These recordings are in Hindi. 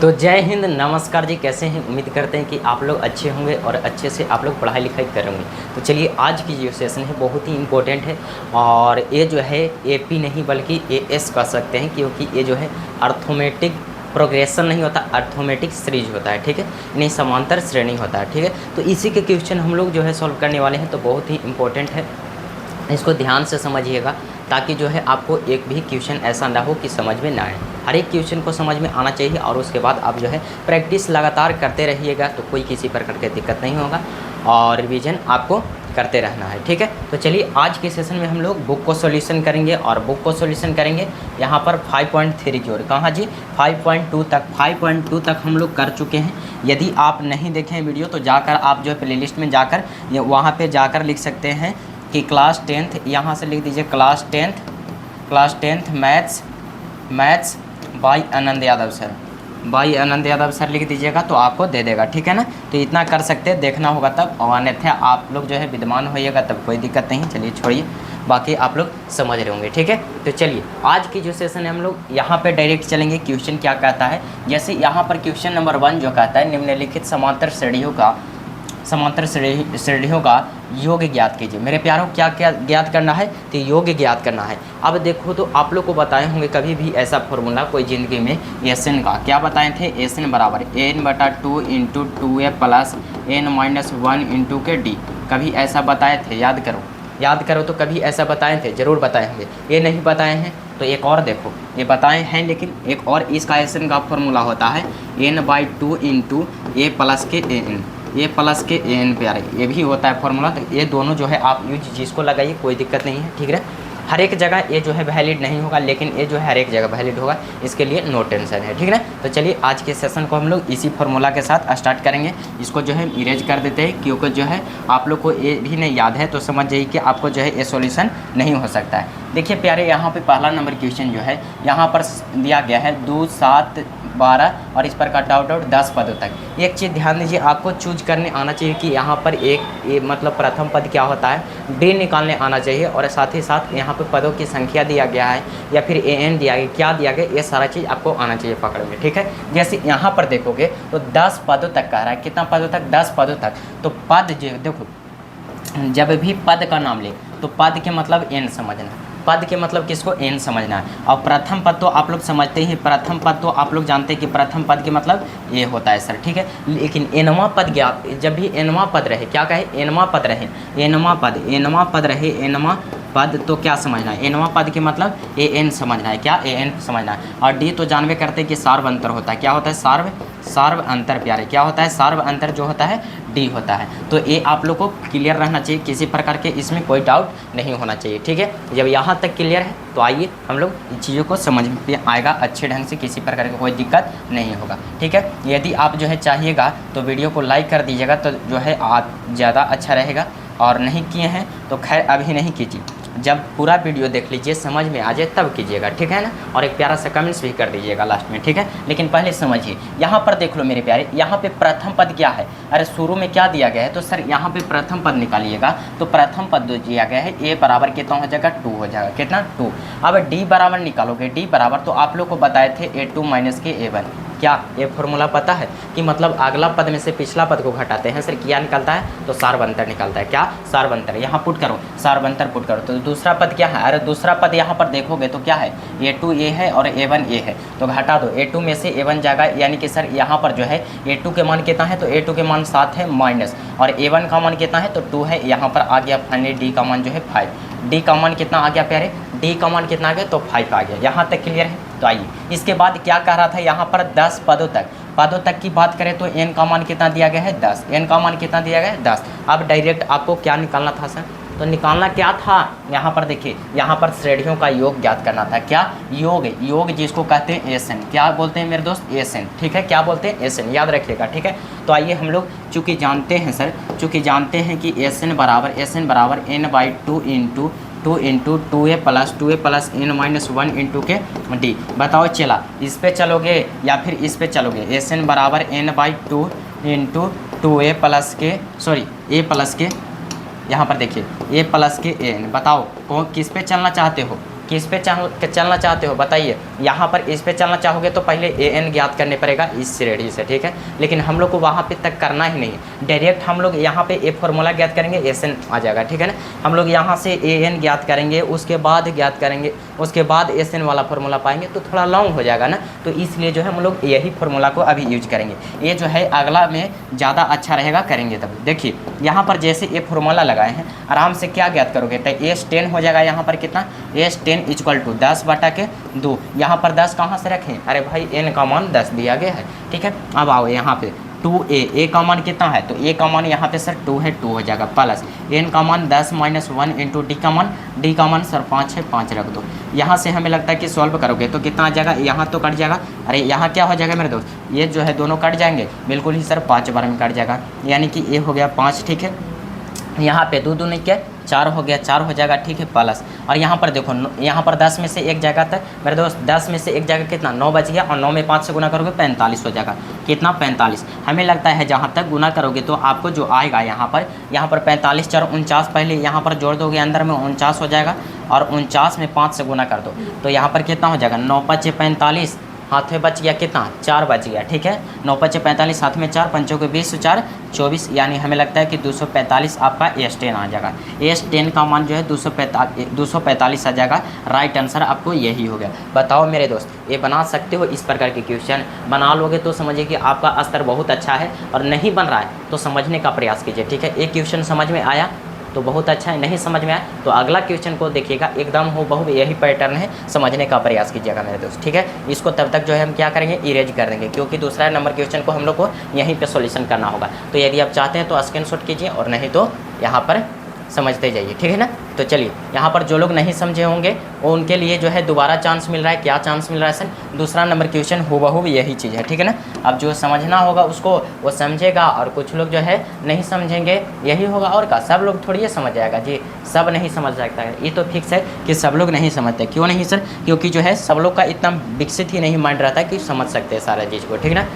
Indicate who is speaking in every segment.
Speaker 1: तो जय हिंद, नमस्कार जी। कैसे हैं? उम्मीद करते हैं कि आप लोग अच्छे होंगे और अच्छे से आप लोग पढ़ाई लिखाई करेंगे। तो चलिए, आज की जो सेशन है बहुत ही इम्पोर्टेंट है और ये जो है एपी नहीं बल्कि एएस कह सकते हैं, क्योंकि ये जो है अर्थोमेटिक प्रोग्रेशन नहीं होता, अर्थोमेटिक सीरीज होता है। ठीक है, नहीं समांतर श्रेणी होता है। ठीक है, तो इसी के क्वेश्चन हम लोग जो है सॉल्व करने वाले हैं। तो बहुत ही इम्पोर्टेंट है, इसको ध्यान से समझिएगा ताकि जो है आपको एक भी क्वेश्चन ऐसा ना हो कि समझ में ना आए। हर एक क्वेश्चन को समझ में आना चाहिए और उसके बाद आप जो है प्रैक्टिस लगातार करते रहिएगा, तो कोई किसी प्रकार की दिक्कत नहीं होगा और रिवीजन आपको करते रहना है। ठीक है, तो चलिए आज के सेशन में हम लोग बुक को सॉल्यूशन करेंगे और बुक को सॉल्यूशन करेंगे यहाँ पर 5.3 की ओर। कहाँ जी? 5.2 तक हम लोग कर चुके हैं। यदि आप नहीं देखें वीडियो तो जाकर आप जो है प्लेलिस्ट में जाकर वहाँ पर जाकर लिख सकते हैं कि क्लास 10th, यहाँ से लिख दीजिए class 10th maths by Anand Yadav sir लिख दीजिएगा तो आपको दे देगा। ठीक है ना, तो इतना कर सकते हैं, देखना होगा तब, और अन्यथा आप लोग जो है विद्यमान होइएगा तब कोई दिक्कत नहीं। चलिए छोड़िए, बाकी आप लोग समझ रहे होंगे। ठीक है, तो चलिए आज की जो सेशन है हम लोग यहाँ पे डायरेक्ट चलेंगे। क्वेश्चन क्या कहता है, जैसे यहाँ पर क्वेश्चन नंबर 1 जो कहता है निम्नलिखित समांतर श्रेणियों का योग ज्ञात कीजिए। मेरे प्यारों, क्या क्या ज्ञात करना है? तो योग ज्ञात करना है। अब देखो, तो आप लोग को बताए होंगे कभी भी ऐसा फॉर्मूला कोई ज़िंदगी में एन का क्या बताए थे? एन बराबर n/2 × 2a + n-1 × के d। कभी ऐसा बताए थे? याद करो तो कभी ऐसा बताए थे? ज़रूर बताए होंगे। ये नहीं बताए हैं तो एक और देखो, ये बताए हैं लेकिन एक और इसका एन का फॉर्मूला होता है n/2 × a प्लस के एन प्यारे, ये भी होता है फॉर्मूला। तो ये दोनों जो है आप यूज जिसको लगाइए, कोई दिक्कत नहीं है। ठीक है, हर एक जगह ये जो है वैलिड नहीं होगा, लेकिन ये जो है हर एक जगह वैलिड होगा, इसके लिए नो टेंशन है। ठीक है, तो चलिए आज के सेशन को हम लोग इसी फॉर्मूला के साथ स्टार्ट करेंगे। इसको जो है इरेज कर देते हैं, क्योंकि जो है आप लोग को ये भी नहीं याद है तो समझ जाइए कि आपको जो है ये सॉल्यूशन नहीं हो सकता है। देखिए प्यारे, यहाँ पे पहला नंबर क्वेश्चन जो है यहाँ पर दिया गया है 2, 7, 12 और इस पर कट आउट 10 पदों तक। एक चीज़ ध्यान दीजिए, आपको चूज करने आना चाहिए कि यहाँ पर एक मतलब प्रथम पद क्या होता है, डी निकालने आना चाहिए, और साथ ही साथ यहाँ पे पदों की संख्या दिया गया है या फिर एन दिया गया, क्या दिया गया, ये सारा चीज़ आपको आना चाहिए पकड़ में। ठीक है, जैसे यहाँ पर देखोगे तो 10 पदों तक कह रहा है। कितना पदों तक? 10 पदों तक। तो पद जो देखो, जब भी पद का नाम ले तो पद के मतलब एन समझना, पद के मतलब किसको? एन समझना है। और प्रथम पद तो आप लोग समझते ही, प्रथम पद तो आप लोग जानते हैं कि प्रथम पद के मतलब ये होता है सर। ठीक है, लेकिन एनवा पद ज्ञात, जब भी एनवा पद रहे, क्या कहे? एनवा पद रहे, एनवा पद रहे, एनवा पद तो क्या समझना है? एनवा पद के मतलब ए एन समझना है। क्या? ए एन समझना है। और डी तो जानवे करते हैं कि सार्व अंतर होता है। क्या होता है? सार्व अंतर प्यारे। क्या होता है? सार्व अंतर जो होता है डी होता है। तो ये आप लोग को क्लियर रहना चाहिए, किसी प्रकार के इसमें कोई डाउट नहीं होना चाहिए। ठीक है, जब यहाँ तक क्लियर है तो आइए हम लोग इन चीज़ों को समझ में आएगा अच्छे ढंग से, किसी प्रकार की कोई दिक्कत नहीं होगा। ठीक है, यदि आप जो है चाहिएगा तो वीडियो को लाइक कर दीजिएगा, तो जो है आप ज़्यादा अच्छा रहेगा, और नहीं किए हैं तो खैर अभी नहीं कीजिए, जब पूरा वीडियो देख लीजिए, समझ में आ जाए तब कीजिएगा। ठीक है ना, और एक प्यारा सा कमेंट्स भी कर दीजिएगा लास्ट में। ठीक है, लेकिन पहले समझिए, यहाँ पर देख लो मेरे प्यारे, यहाँ पे प्रथम पद क्या है? अरे शुरू में क्या दिया गया है? तो सर यहाँ पे प्रथम पद निकालिएगा, तो प्रथम पद जो दिया गया है ए बराबर कितना हो जाएगा? 2 हो जाएगा। कितना? 2। अब डी बराबर निकालोगे, डी बराबर तो आप लोग को बताए थे A2 - के A1। क्या ये फॉर्मूला पता है कि मतलब अगला पद में से पिछला पद को घटाते हैं सर, क्या निकलता है? तो सार्वंतर निकलता है। क्या? सार्वंतर। यहाँ पुट करो, सार्वंतर पुट करो, तो दूसरा पद क्या है? अरे दूसरा पद यहाँ पर देखोगे तो क्या है? A2 ए है और A1 ए है, तो घटा दो, A2 में से A1 जाएगा, यानी कि सर यहाँ पर जो है A2 के मान कितना है? तो A2 के मान 7 है माइनस, और A1 का मान कितना है? तो 2 है। यहाँ पर आ गया फाइनली डी का मान जो है 5। डी का मान कितना आ गया प्यारे? डी का मान कितना आ गया? तो 5 आ गया। यहाँ तक क्लियर है? तो आइए, इसके बाद क्या कह रहा था यहाँ पर? 10 पदों तक की बात करें तो एन का मान कितना दिया गया है? 10। एन का मान कितना दिया गया है? 10। अब डायरेक्ट आपको क्या निकालना था सर? तो निकालना क्या था? यहाँ पर देखिए, यहाँ पर श्रेणियों का योग ज्ञात करना था। क्या? योग जिसको कहते हैं एसएन। क्या बोलते हैं मेरे दोस्त? एसएन। ठीक है, क्या बोलते हैं? एसएन, याद रखिएगा। ठीक है, तो आइए हम लोग चूँकि जानते हैं सर, जानते हैं कि एसएन बराबर n/2 × 2a + n-1 × के d। बताओ चला, इस पे चलोगे या फिर इस पे चलोगे? एसएन बराबर n/2 × 2a प्लस के यहाँ पर देखिए a प्लस के एन। बताओ कौन किस पे चलना चाहते हो? किस पे चलना चाहते हो बताइए। यहाँ पर इस पे चलना चाहोगे तो पहले ए एन ज्ञात करने पड़ेगा इस श्रेणी से, ठीक है। लेकिन हम लोग को वहाँ पे तक करना ही नहीं, डायरेक्ट हम लोग यहाँ पे ए फॉर्मूला ज्ञात करेंगे, एस एन आ जाएगा, ठीक है ना। हम लोग यहाँ से ए एन ज्ञात करेंगे, उसके बाद ज्ञात करेंगे, उसके बाद एस एन वाला फार्मूला पाएंगे तो थोड़ा लॉन्ग हो जाएगा ना, तो इसलिए जो है हम लोग यही फार्मूला को अभी यूज करेंगे। ये जो है अगला में ज़्यादा अच्छा रहेगा, करेंगे तब। देखिए यहाँ पर जैसे ये फार्मूला लगाए हैं, आराम से क्या ज्ञात करोगे तो एस 10 हो जाएगा। यहाँ पर कितना, एस 10 इक्वल टू 10/2। यहाँ पर 10 कहाँ से रखें, अरे भाई एन का मान 10 दिया गया है, ठीक है। अब आओ यहाँ पे 2a, ए का मान कितना है तो ए का मान यहाँ पे सर 2 है, 2 हो जाएगा, प्लस एन का मान 10 - 1 इंटू डी का मान सर 5 है, 5 रख दो। यहाँ से हमें लगता है कि सॉल्व करोगे तो कितना आ जाएगा, यहाँ तो कट जाएगा, अरे यहाँ क्या हो जाएगा मेरे दोस्त, ये जो है दोनों कट जाएंगे, बिल्कुल ही सर 5 बार में कट जाएगा, यानी कि ये हो गया 5, ठीक है। यहाँ पे 2 दूनी क्या 4 हो गया, 4 हो जाएगा, ठीक है, प्लस। और यहाँ पर देखो, यहाँ पर 10 में से एक जगह तक मेरे दोस्त, 10 में से एक जगह कितना 9 बच गया, और 9 में 5 से गुना करोगे 45 हो जाएगा, कितना 45। हमें लगता है जहाँ तक गुना करोगे तो आपको जो आएगा यहाँ पर 45 4 49, पहले यहाँ पर जोड़ दोगे, अंदर में 49 हो जाएगा, और 49 में 5 से गुना कर दो तो यहाँ पर कितना हो जाएगा, 9 5 45, हाथ में बच गया कितना 4 बच गया, ठीक है। 9 5 45, हाथ में 4, 5 के 20, 4 24, यानी हमें लगता है कि 245 आपका एस 10 आ जाएगा। एस 10 का मान जो है 245 आ जाएगा। राइट आंसर आपको यही हो गया। बताओ मेरे दोस्त, ये बना सकते हो इस प्रकार के क्वेश्चन? बना लोगे तो समझिए कि आपका स्तर बहुत अच्छा है, और नहीं बन रहा है तो समझने का प्रयास कीजिए, ठीक है। एक क्वेश्चन समझ में आया तो बहुत अच्छा है, नहीं समझ में आया तो अगला क्वेश्चन को देखिएगा, एकदम हूबहू यही पैटर्न है, समझने का प्रयास कीजिएगा मेरे दोस्त, ठीक है। इसको तब तक जो है हम क्या करेंगे, इरेज कर देंगे, क्योंकि दूसरा नंबर क्वेश्चन को हम लोग को यहीं पे सॉल्यूशन करना होगा। तो यदि आप चाहते हैं तो स्क्रीनशॉट कीजिए, और नहीं तो यहाँ पर समझते जाइए, ठीक है ना। तो चलिए, यहाँ पर जो लोग नहीं समझे होंगे वो उनके लिए जो है दोबारा चांस मिल रहा है। क्या चांस मिल रहा है सर? दूसरा नंबर क्वेश्चन हूबहू यही चीज़ है, ठीक है ना। अब जो समझना होगा उसको वो समझेगा, और कुछ लोग जो है नहीं समझेंगे, यही होगा। और का सब लोग थोड़ी समझ जाएगा जी, सब नहीं समझ सकता है, ये तो फिक्स है कि सब लोग नहीं समझते। क्यों नहीं सर? क्योंकि जो है सब लोग का इतना विकसित ही नहीं माइंड रहता कि समझ सकते हैं सारा चीज़ को, ठीक ना।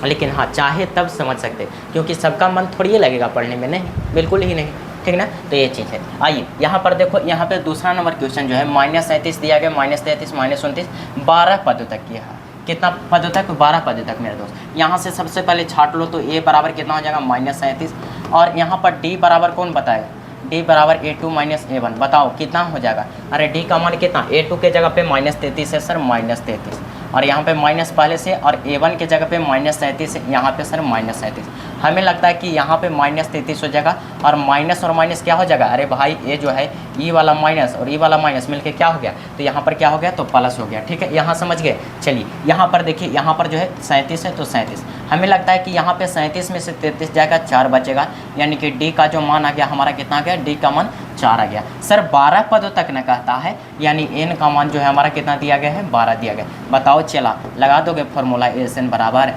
Speaker 1: लेकिन हाँ, चाहे तब समझ सकते, क्योंकि सबका मन थोड़ी लगेगा पढ़ने में, नहीं, बिल्कुल ही नहीं, ठीक ना। तो ये चीज़ है। आइए यहाँ पर देखो, यहाँ पे दूसरा नंबर क्वेश्चन जो है -37 दिया गया, -33 -29 12 पदों तक की है। कितना पदों तक? 12 पदों तक मेरे दोस्त। यहाँ से सबसे पहले छाट लो तो ए बराबर कितना हो जाएगा, -37, और यहाँ पर डी बराबर कौन बताएगा, डी बराबर A2 - A1, बताओ कितना हो जाएगा। अरे डी का मान कितना, A2 के जगह पे -33 है सर, -33, और यहाँ पे माइनस पहले से, और A1 के जगह पे -37 है, यहाँ पे सर -37। हमें लगता है कि यहाँ पे -33 हो जाएगा, और माइनस और माइनस क्या हो जाएगा, अरे भाई ये जो है ई वाला माइनस और ई वाला माइनस मिलके क्या हो गया, तो यहाँ पर क्या हो गया, तो प्लस हो गया, ठीक है। यहाँ समझ गए। चलिए यहाँ पर देखिए, यहाँ पर जो है 37 है तो 37, हमें लगता है कि यहाँ पे 37 में से 33 जाएगा, 4 बचेगा, यानी कि डी का जो मान आ गया हमारा कितना आ गया, डी का मान 4 आ गया। सर 12 पदों तक न कहता है, यानी एन का मान जो है हमारा कितना दिया गया है, 12 दिया गया। बताओ, चला लगा दोगे फॉर्मूला, एस एन बराबर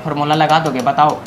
Speaker 1: फॉर्मूला लगा दोगे, बताओ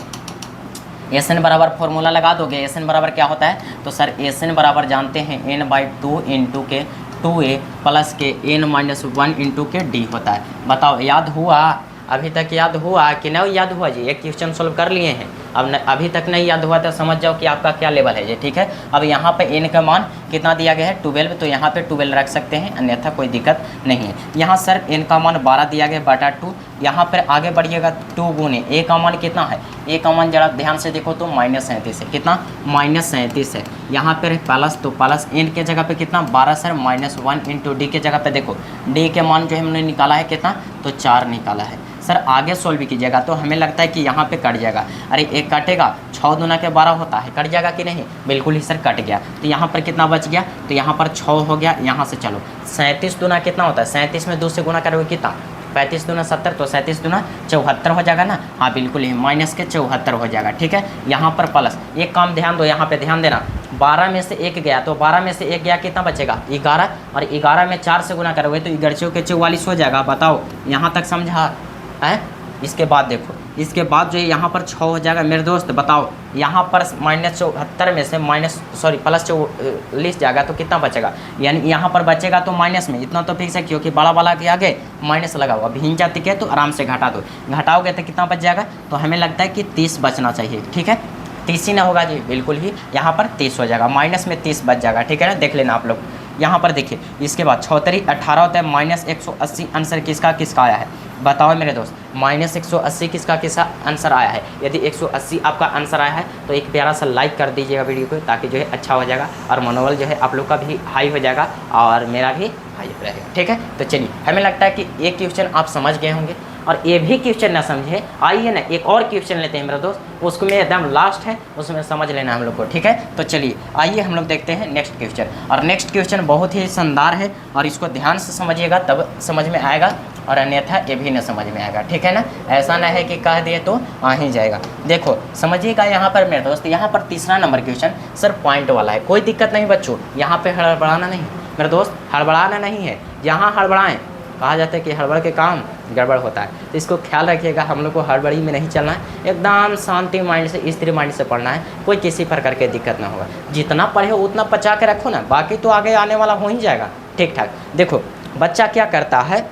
Speaker 1: एस एन बराबर फॉर्मूला लगा दोगे। एस एन बराबर क्या होता है, तो सर एस एन बराबर जानते हैं n/2 इंटू के 2a प्लस के n-1 इंटू के d होता है। बताओ याद हुआ? अभी तक याद हुआ कि नहीं याद हुआ जी? एक क्वेश्चन सोल्व कर लिए हैं, अब अभी तक नहीं याद हुआ तो समझ जाओ कि आपका क्या लेवल है ये, ठीक है। अब यहाँ पे n का मान कितना दिया गया है, 12, तो यहाँ पे 12 रख सकते हैं, अन्यथा कोई दिक्कत नहीं है। यहाँ सर n का मान 12 दिया गया बटा 2, यहाँ पर आगे बढ़िएगा 2 गुने a का मान कितना है, a का मान जरा ध्यान से देखो तो -37 है, कितना -37 है। यहाँ पर प्लस, तो प्लस n के जगह पे कितना 12 सर, -1 इंटू डी के जगह पे देखो, d के मान जो हमने निकाला है कितना, तो 4 निकाला है। सर आगे सोल्व भी कीजिएगा तो हमें लगता है कि यहाँ पे कट जाएगा, अरे एक कटेगा, 6 दूना के 12 होता है, कट जाएगा कि नहीं, बिल्कुल ही सर कट गया। तो यहाँ पर कितना बच गया, तो यहाँ पर 6 हो गया। यहाँ से चलो 37 दूना कितना होता है, 37 में 2 से गुना करोगे कितना, 35 दूना 70, तो 37 दूना 74 हो जाएगा ना, हाँ बिल्कुल ही माइनस के 74 हो जाएगा, ठीक है। यहाँ पर प्लस, एक काम ध्यान दो, यहाँ पे ध्यान देना, 12 में से 1 गया, तो 12 में से 1 गया कितना बचेगा, 11, और 11 में 4 से गुना करोगे तो 11 के 44 हो जाएगा। बताओ यहाँ तक समझा है? इसके बाद देखो, इसके बाद जो है यहाँ पर 6 हो जाएगा मेरे दोस्त। बताओ यहाँ पर -74 में से +40 जाएगा तो कितना बचेगा, यानी यहाँ पर बचेगा तो माइनस में, इतना तो फिक्स है क्योंकि बड़ा वाला के आगे माइनस लगा हुआ, भिन्न जाति के तो आराम से घटा दो, घटाओगे तो कितना बच जाएगा, तो हमें लगता है कि 30 बचना चाहिए, ठीक है। 30 ही ना होगा जी, बिल्कुल ही यहाँ पर 30 हो जाएगा, माइनस में 30 बच जाएगा, ठीक है ना। देख लेना आप लोग, यहाँ पर देखिए, इसके बाद 6 18 होता है, -180 आंसर किसका किसका आया है बताओ मेरे दोस्त। -180 किसका किसका आंसर आया है। यदि 180 आपका आंसर आया है तो एक प्यारा सा लाइक कर दीजिएगा वीडियो को, ताकि जो है अच्छा हो जाएगा और मनोबल जो है आप लोग का भी हाई हो जाएगा और मेरा भी हाई रहेगा, ठीक है। तो चलिए, हमें लगता है कि एक क्वेश्चन आप समझ गए होंगे और ये भी क्वेश्चन ना समझे, आइए ना एक और क्वेश्चन लेते हैं मेरा दोस्त, उसको में एकदम लास्ट है, उसमें समझ लेना हम लोग को, ठीक है। तो चलिए आइए हम लोग देखते हैं नेक्स्ट क्वेश्चन, और नेक्स्ट क्वेश्चन बहुत ही शानदार है और इसको ध्यान से समझिएगा तब समझ में आएगा, और अन्यथा ये भी ना समझ में आएगा, ठीक है ना। ऐसा ना है कि कह दिए तो आ ही जाएगा। देखो समझिएगा यहाँ पर मेरे दोस्त, यहाँ पर तीसरा नंबर क्वेश्चन सर पॉइंट वाला है, कोई दिक्कत नहीं बच्चों, यहाँ पे हड़बड़ाना नहीं मेरे दोस्त, हड़बड़ाना नहीं है। यहाँ हड़बड़ाएं, कहा जाता है कि हड़बड़ के काम गड़बड़ होता है, तो इसको ख्याल रखिएगा। हम लोग को हड़बड़ी में नहीं चलना है, एकदम शांति माइंड से, स्थिर माइंड से पढ़ना है, कोई किसी प्रकार की दिक्कत ना होगा। जितना पढ़े हो उतना पचा के रखो ना, बाकी तो आगे आने वाला हो ही जाएगा, ठीक ठाक। देखो बच्चा क्या करता है,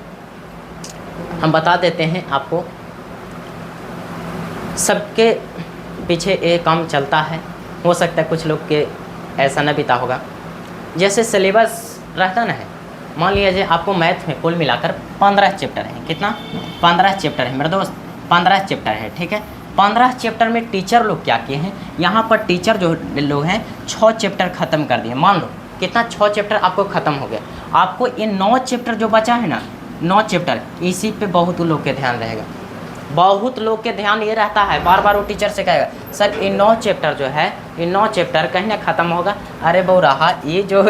Speaker 1: हम बता देते हैं आपको, सबके पीछे एक काम चलता है, हो सकता है कुछ लोग के ऐसा न बीता होगा। जैसे सिलेबस रहता ना है, मान लीजिए आपको मैथ में कुल मिलाकर 15 चैप्टर हैं, कितना 15 चैप्टर है मेरे दोस्त, 15 चैप्टर है, ठीक है। 15 चैप्टर में टीचर लोग क्या किए हैं, यहाँ पर टीचर जो लोग हैं 6 चैप्टर ख़त्म कर दिए। मान लो कितना 6 चैप्टर आपको ख़त्म हो गया, आपको ये 9 चैप्टर जो बचा है ना, 9 चैप्टर, इसी पे बहुत लोग के ध्यान रहेगा, बहुत लोग के ध्यान ये रहता है, बार बार वो टीचर से कहेगा सर ये 9 चैप्टर जो है, ये 9 चैप्टर कहीं ना ख़त्म होगा। अरे बहु रहा ये जो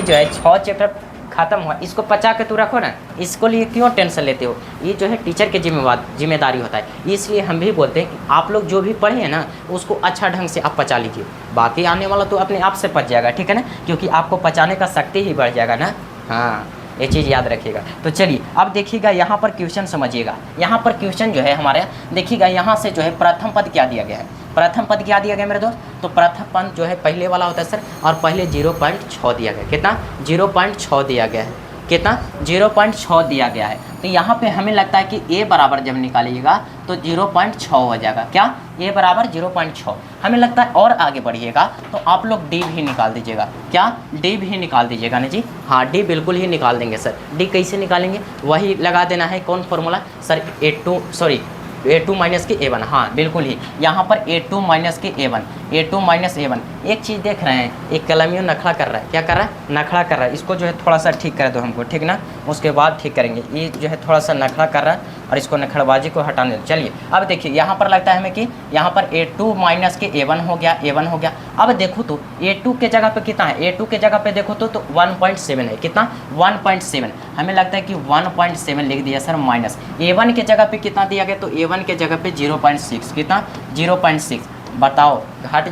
Speaker 1: है 6 चैप्टर ख़त्म हुआ, इसको पचा के तू रखो ना, इसको लिए क्यों टेंशन लेते हो। ये जो है टीचर की जिम्मेदारी होता है, इसलिए हम भी बोलते हैं कि आप लोग जो भी पढ़े हैं ना उसको अच्छा ढंग से आप पचा लीजिए, बाकी आने वाला तो अपने आप से पच जाएगा, ठीक है ना, क्योंकि आपको पचाने का शक्ति ही बढ़ जाएगा ना। हाँ, ये चीज़ याद रखिएगा। तो चलिए अब देखिएगा यहाँ पर क्वेश्चन समझिएगा, यहाँ पर क्वेश्चन जो है हमारे, देखिएगा यहाँ से जो है प्रथम पद क्या दिया गया है, प्रथम पद क्या दिया गया मेरे दोस्त, तो प्रथम पद जो है पहले वाला होता है सर, और पहले 0.6 दिया गया, कितना 0.6 दिया गया है, कितना 0.6 दिया गया है। तो यहाँ पे हमें लगता है कि a बराबर जब निकालिएगा तो 0.6 हो जाएगा, क्या a बराबर 0.6। हमें लगता है और आगे बढ़िएगा तो आप लोग d भी निकाल दीजिएगा, क्या d भी निकाल दीजिएगा ना जी, हाँ d बिल्कुल ही निकाल देंगे सर। d कैसे निकालेंगे, वही लगा देना है, कौन फॉर्मूला सर, a2 माइनस के a1, हाँ बिल्कुल ही, यहाँ पर a2 माइनस के a1, a2 माइनस a1। एक चीज़ देख रहे हैं, एक कलमियों नखड़ा कर रहा है, क्या कर रहा है, नखड़ा कर रहा है, इसको जो है थोड़ा सा ठीक कर दो हमको, ठीक ना, उसके बाद ठीक करेंगे। ये जो है थोड़ा सा नखड़ा कर रहा है और इसको नखड़बाजी को हटाने दो। चलिए अब देखिए यहाँ पर लगता है हमें कि यहाँ पर a2 माइनस के a1 हो गया, a1 हो गया। अब देखो तो a2 के जगह पे कितना है, a2 के जगह पे देखो तो 1.7 है, कितना 1.7। हमें लगता है कि 1.7 लिख दिया सर, माइनस a1 के जगह पे कितना दिया गया, तो a1 के जगह पे 0.6, कितना 0.6। बताओ घट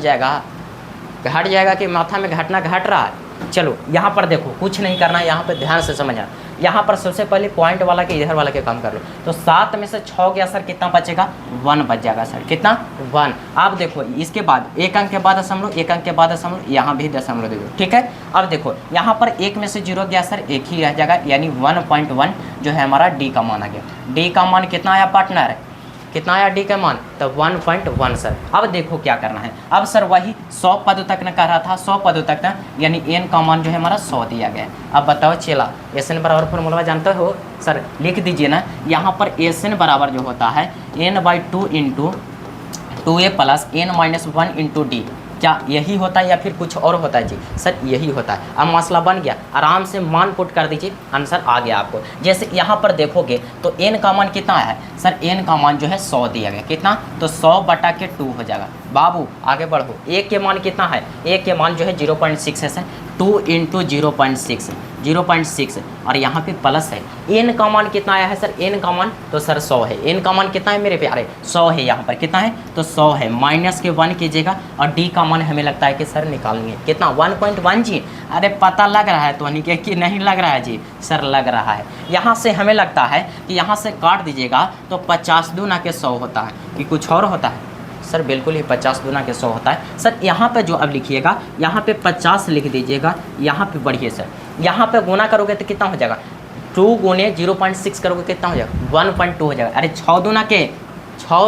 Speaker 1: जाएगा कि माथा में घटना घट रहा है। चलो यहाँ पर देखो, कुछ नहीं करना है, यहाँ पे ध्यान से समझना। यहाँ पर सबसे पहले पॉइंट वाला के इधर वाला के काम कर लो, तो 7 में से 6 गया सर, कितना बचेगा 1 बच जाएगा सर, कितना 1। आप देखो इसके बाद 1 अंक के बाद दशमलव, 1 अंक के बाद दशमलव, यहाँ भी दशमलव दे दो, ठीक है। अब देखो यहाँ पर 1 में से 0 गया सर, 1 ही रह जाएगा, यानी 1.1 जो है हमारा डी का मान आ गया। डी का मान कितना आया पार्टनर, कितना आया डी का मान, तो 1.1 सर। अब देखो क्या करना है, अब सर वही 100 पदों तक न कह रहा था, 100 पदों तक ना, यानी एन का मान जो है हमारा 100 दिया गया है। अब बताओ चला, एस एन बराबर फॉर्मूला जानते हो सर, लिख दीजिए ना, यहाँ पर एस एन बराबर जो होता है n/2 into 2a plus n-1 into D. क्या यही होता है या फिर कुछ और होता है जी, सर यही होता है। अब मसला बन गया, आराम से मान पुट कर दीजिए, आंसर आ गया आपको। जैसे यहाँ पर देखोगे तो n का मान कितना है सर, n का मान जो है 100 दिया गया, कितना, तो 100/2 हो जाएगा। बाबू आगे बढ़ो, a के मान कितना है, a के मान जो है 0.6 है सर, 2 इंटू 0.6 और यहाँ पे प्लस है। n का मान कितना आया है सर, n का मान तो सर 100 है, n का मान कितना है मेरे प्यारे, 100 है, यहाँ पर कितना है तो 100 है, माइनस के 1 कीजिएगा और d का मान हमें लगता है कि सर निकालेंगे कितना 1.1 जी। अरे पता लग रहा है तो नहीं कि नहीं लग रहा है जी, सर लग रहा है। यहाँ से हमें लगता है कि यहाँ से काट दीजिएगा तो 50 दूना के 100 होता है कि कुछ और होता है सर, बिल्कुल ही 50 दूना के 100 होता है सर। यहाँ पे जो अब लिखिएगा, यहाँ पे 50 लिख दीजिएगा, यहाँ पे बढ़िए सर, यहाँ पे गुना करोगे तो कितना हो जाएगा, 2 गुने 0.6 करोगे कितना हो जाएगा 1.2 हो जाएगा। अरे 6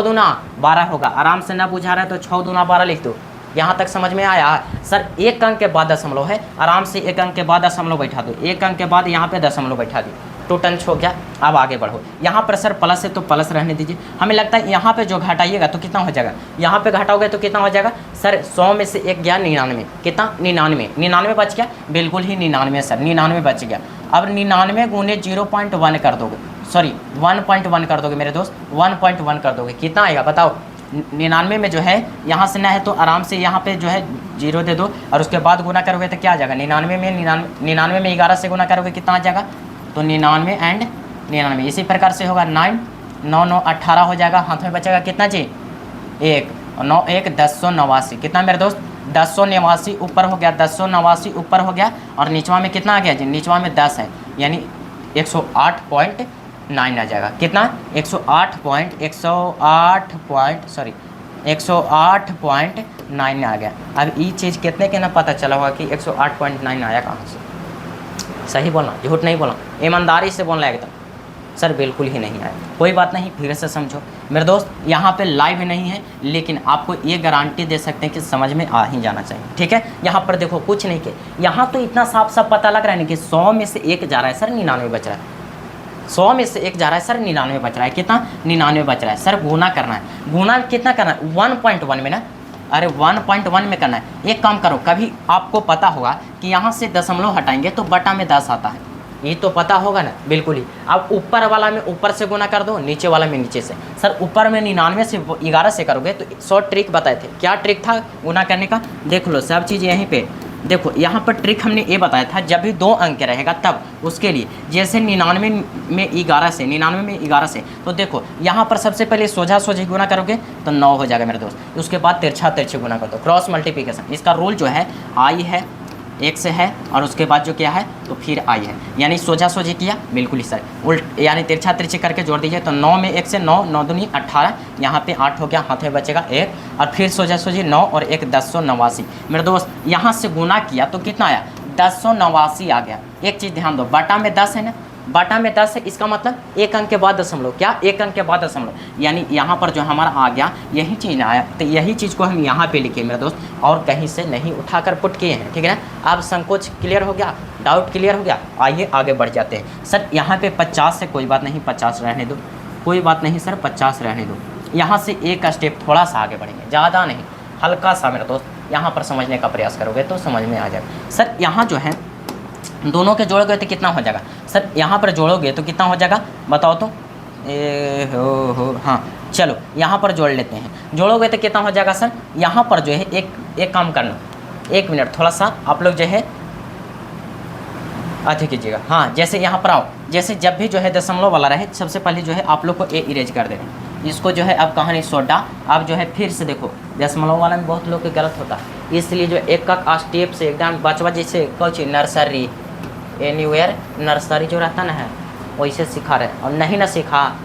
Speaker 1: दूना 12 होगा, आराम से ना बुझा रहा है तो 6 दूना 12 लिख दो, यहाँ तक समझ में आया? सर एक अंक के बाद दशमलव है, आराम से एक अंक के बाद दशमलव बैठा दो, एक अंक के बाद यहाँ पे दशमलव बैठा दी, तो टंच हो गया। अब आगे बढ़ो, यहाँ पर सर प्लस है तो प्लस रहने दीजिए। हमें लगता है यहाँ पे जो घटाइएगा तो कितना हो जाएगा, यहाँ पे घटाओगे तो कितना हो जाएगा सर, 100 में से एक गया 99, कितना 99, 99 बच गया, बिल्कुल ही 99 सर, 99 बच गया। अब 99 गुने 0.1 कर दोगे, सॉरी 1.1 कर दोगे मेरे दोस्त, 1.1 कर दोगे, कितना आएगा बताओ। 99 में जो है यहाँ से ना है तो आराम से यहाँ पे जो है 0 दे दो और उसके बाद गुना करोगे तो क्या आ जाएगा, 99 में 11 से गुना करोगे कितना आ जाएगा, तो 99 एंड 99 इसी प्रकार से होगा, 9 9 9 18 हो जाएगा। हाथ में बचेगा कितना जी, 1 9 1 1089, कितना मेरे दोस्त 1089 ऊपर हो गया, 1089 ऊपर हो गया और निचवा में कितना आ गया जी, निचवा में 10 है, यानी 108.9 आ जाएगा, कितना 108.9 आ गया। अब ये चीज़ कितने के ना पता चला होगा कि 108.9 आया कहाँ से, सही बोलना, झूठ नहीं बोलना, ईमानदारी से बोलना एकदम। सर बिल्कुल ही नहीं आया, कोई बात नहीं, फिर से समझो मेरे दोस्त, यहाँ पे लाइव नहीं है लेकिन आपको ये गारंटी दे सकते हैं कि समझ में आ ही जाना चाहिए, ठीक है। यहाँ पर देखो कुछ नहीं के, यहाँ तो इतना साफ साफ पता लग रहा है ना कि 100 में से 1 जा रहा है सर, 99 बच रहा है, 100 में से 1 जा रहा है सर, 99 बच रहा है, कितना 99 बच रहा है। सर गुना करना है, गुना कितना करना है 1.1 में ना, अरे 1.1 में करना है। एक काम करो, कभी आपको पता होगा कि यहाँ से दशमलव हटाएंगे तो बटा में 10 आता है, ये तो पता होगा ना, बिल्कुल ही। अब ऊपर वाला में ऊपर से गुना कर दो, नीचे वाला में नीचे से। सर ऊपर में 99 से 11 से करोगे तो 100 ट्रिक बताए थे, क्या ट्रिक था गुना करने का, देख लो सब चीज़ यहीं पे देखो। यहाँ पर ट्रिक हमने ये बताया था, जब भी 2 अंक रहेगा तब उसके लिए, जैसे 99 में 11 से, 99 में 11 से, तो देखो यहाँ पर सबसे पहले सोझा सोझी गुना करोगे तो 9 हो जाएगा मेरे दोस्त, उसके बाद तिरछा तिरछे गुना कर दो, क्रॉस मल्टीप्लिकेशन। इसका रूल जो है आई है, 1 से है और उसके बाद जो क्या है तो फिर आई है, यानी सोझा सोझी किया, बिल्कुल ही सर उल्ट, यानी तिरछा तिरछे करके जोड़ दीजिए तो 9 में 1 से 9, 9 दूनी 18, यहाँ पे 8 हो गया, हाथ में बचेगा 1 और फिर सोझा सोझी 9 और 1 1089 मेरे दोस्त। यहाँ से गुना किया तो कितना आया 1089 आ गया। एक चीज़ ध्यान दो, बटा में 10 है ना, बटा में 10 है, इसका मतलब एक अंक के बाद दशमलव, क्या एक अंक के बाद दशमलव, यानी यहाँ पर जो हमारा आ गया यही चीज़ आया, तो यही चीज़ को हम यहाँ पे लिखे मेरे दोस्त, और कहीं से नहीं उठाकर पुट किए हैं, ठीक है ना। अब संकोच क्लियर हो गया, डाउट क्लियर हो गया, आइए आगे बढ़ जाते हैं। सर यहाँ पे 50 से कोई बात नहीं, 50 रहने दो, कोई बात नहीं सर 50 रहने दो। यहाँ से एक स्टेप थोड़ा सा आगे बढ़ेंगे, ज़्यादा नहीं, हल्का सा मेरे दोस्त, यहाँ पर समझने का प्रयास करोगे तो समझ में आ जाएगा। सर यहाँ जो है दोनों के जोड़ोगे तो कितना हो जाएगा, सर यहाँ पर जोड़ोगे तो कितना हो जाएगा बताओ तो, हाँ चलो यहाँ पर जोड़ लेते हैं, जोड़ोगे तो कितना हो जाएगा सर, यहाँ पर जो है एक काम करना, 1 मिनट थोड़ा सा आप लोग जो है आते कीजिएगा। हाँ जैसे यहाँ पर आओ, जैसे जब भी जो है दशमलव वाला रहे सबसे पहले जो है आप लोग को ए इरेज कर देना, इसको जो है अब कहानी सोडा। अब जो है फिर से देखो दशमलव वाला में बहुत लोग के गलत होता है, इसलिए जो एक का स्टेप से एकदम बचवा जैसे कुछ नर्सरी एनीवेयर नर्सरी जो रहता ना है वैसे सिखा रहे, और नहीं ना सिखा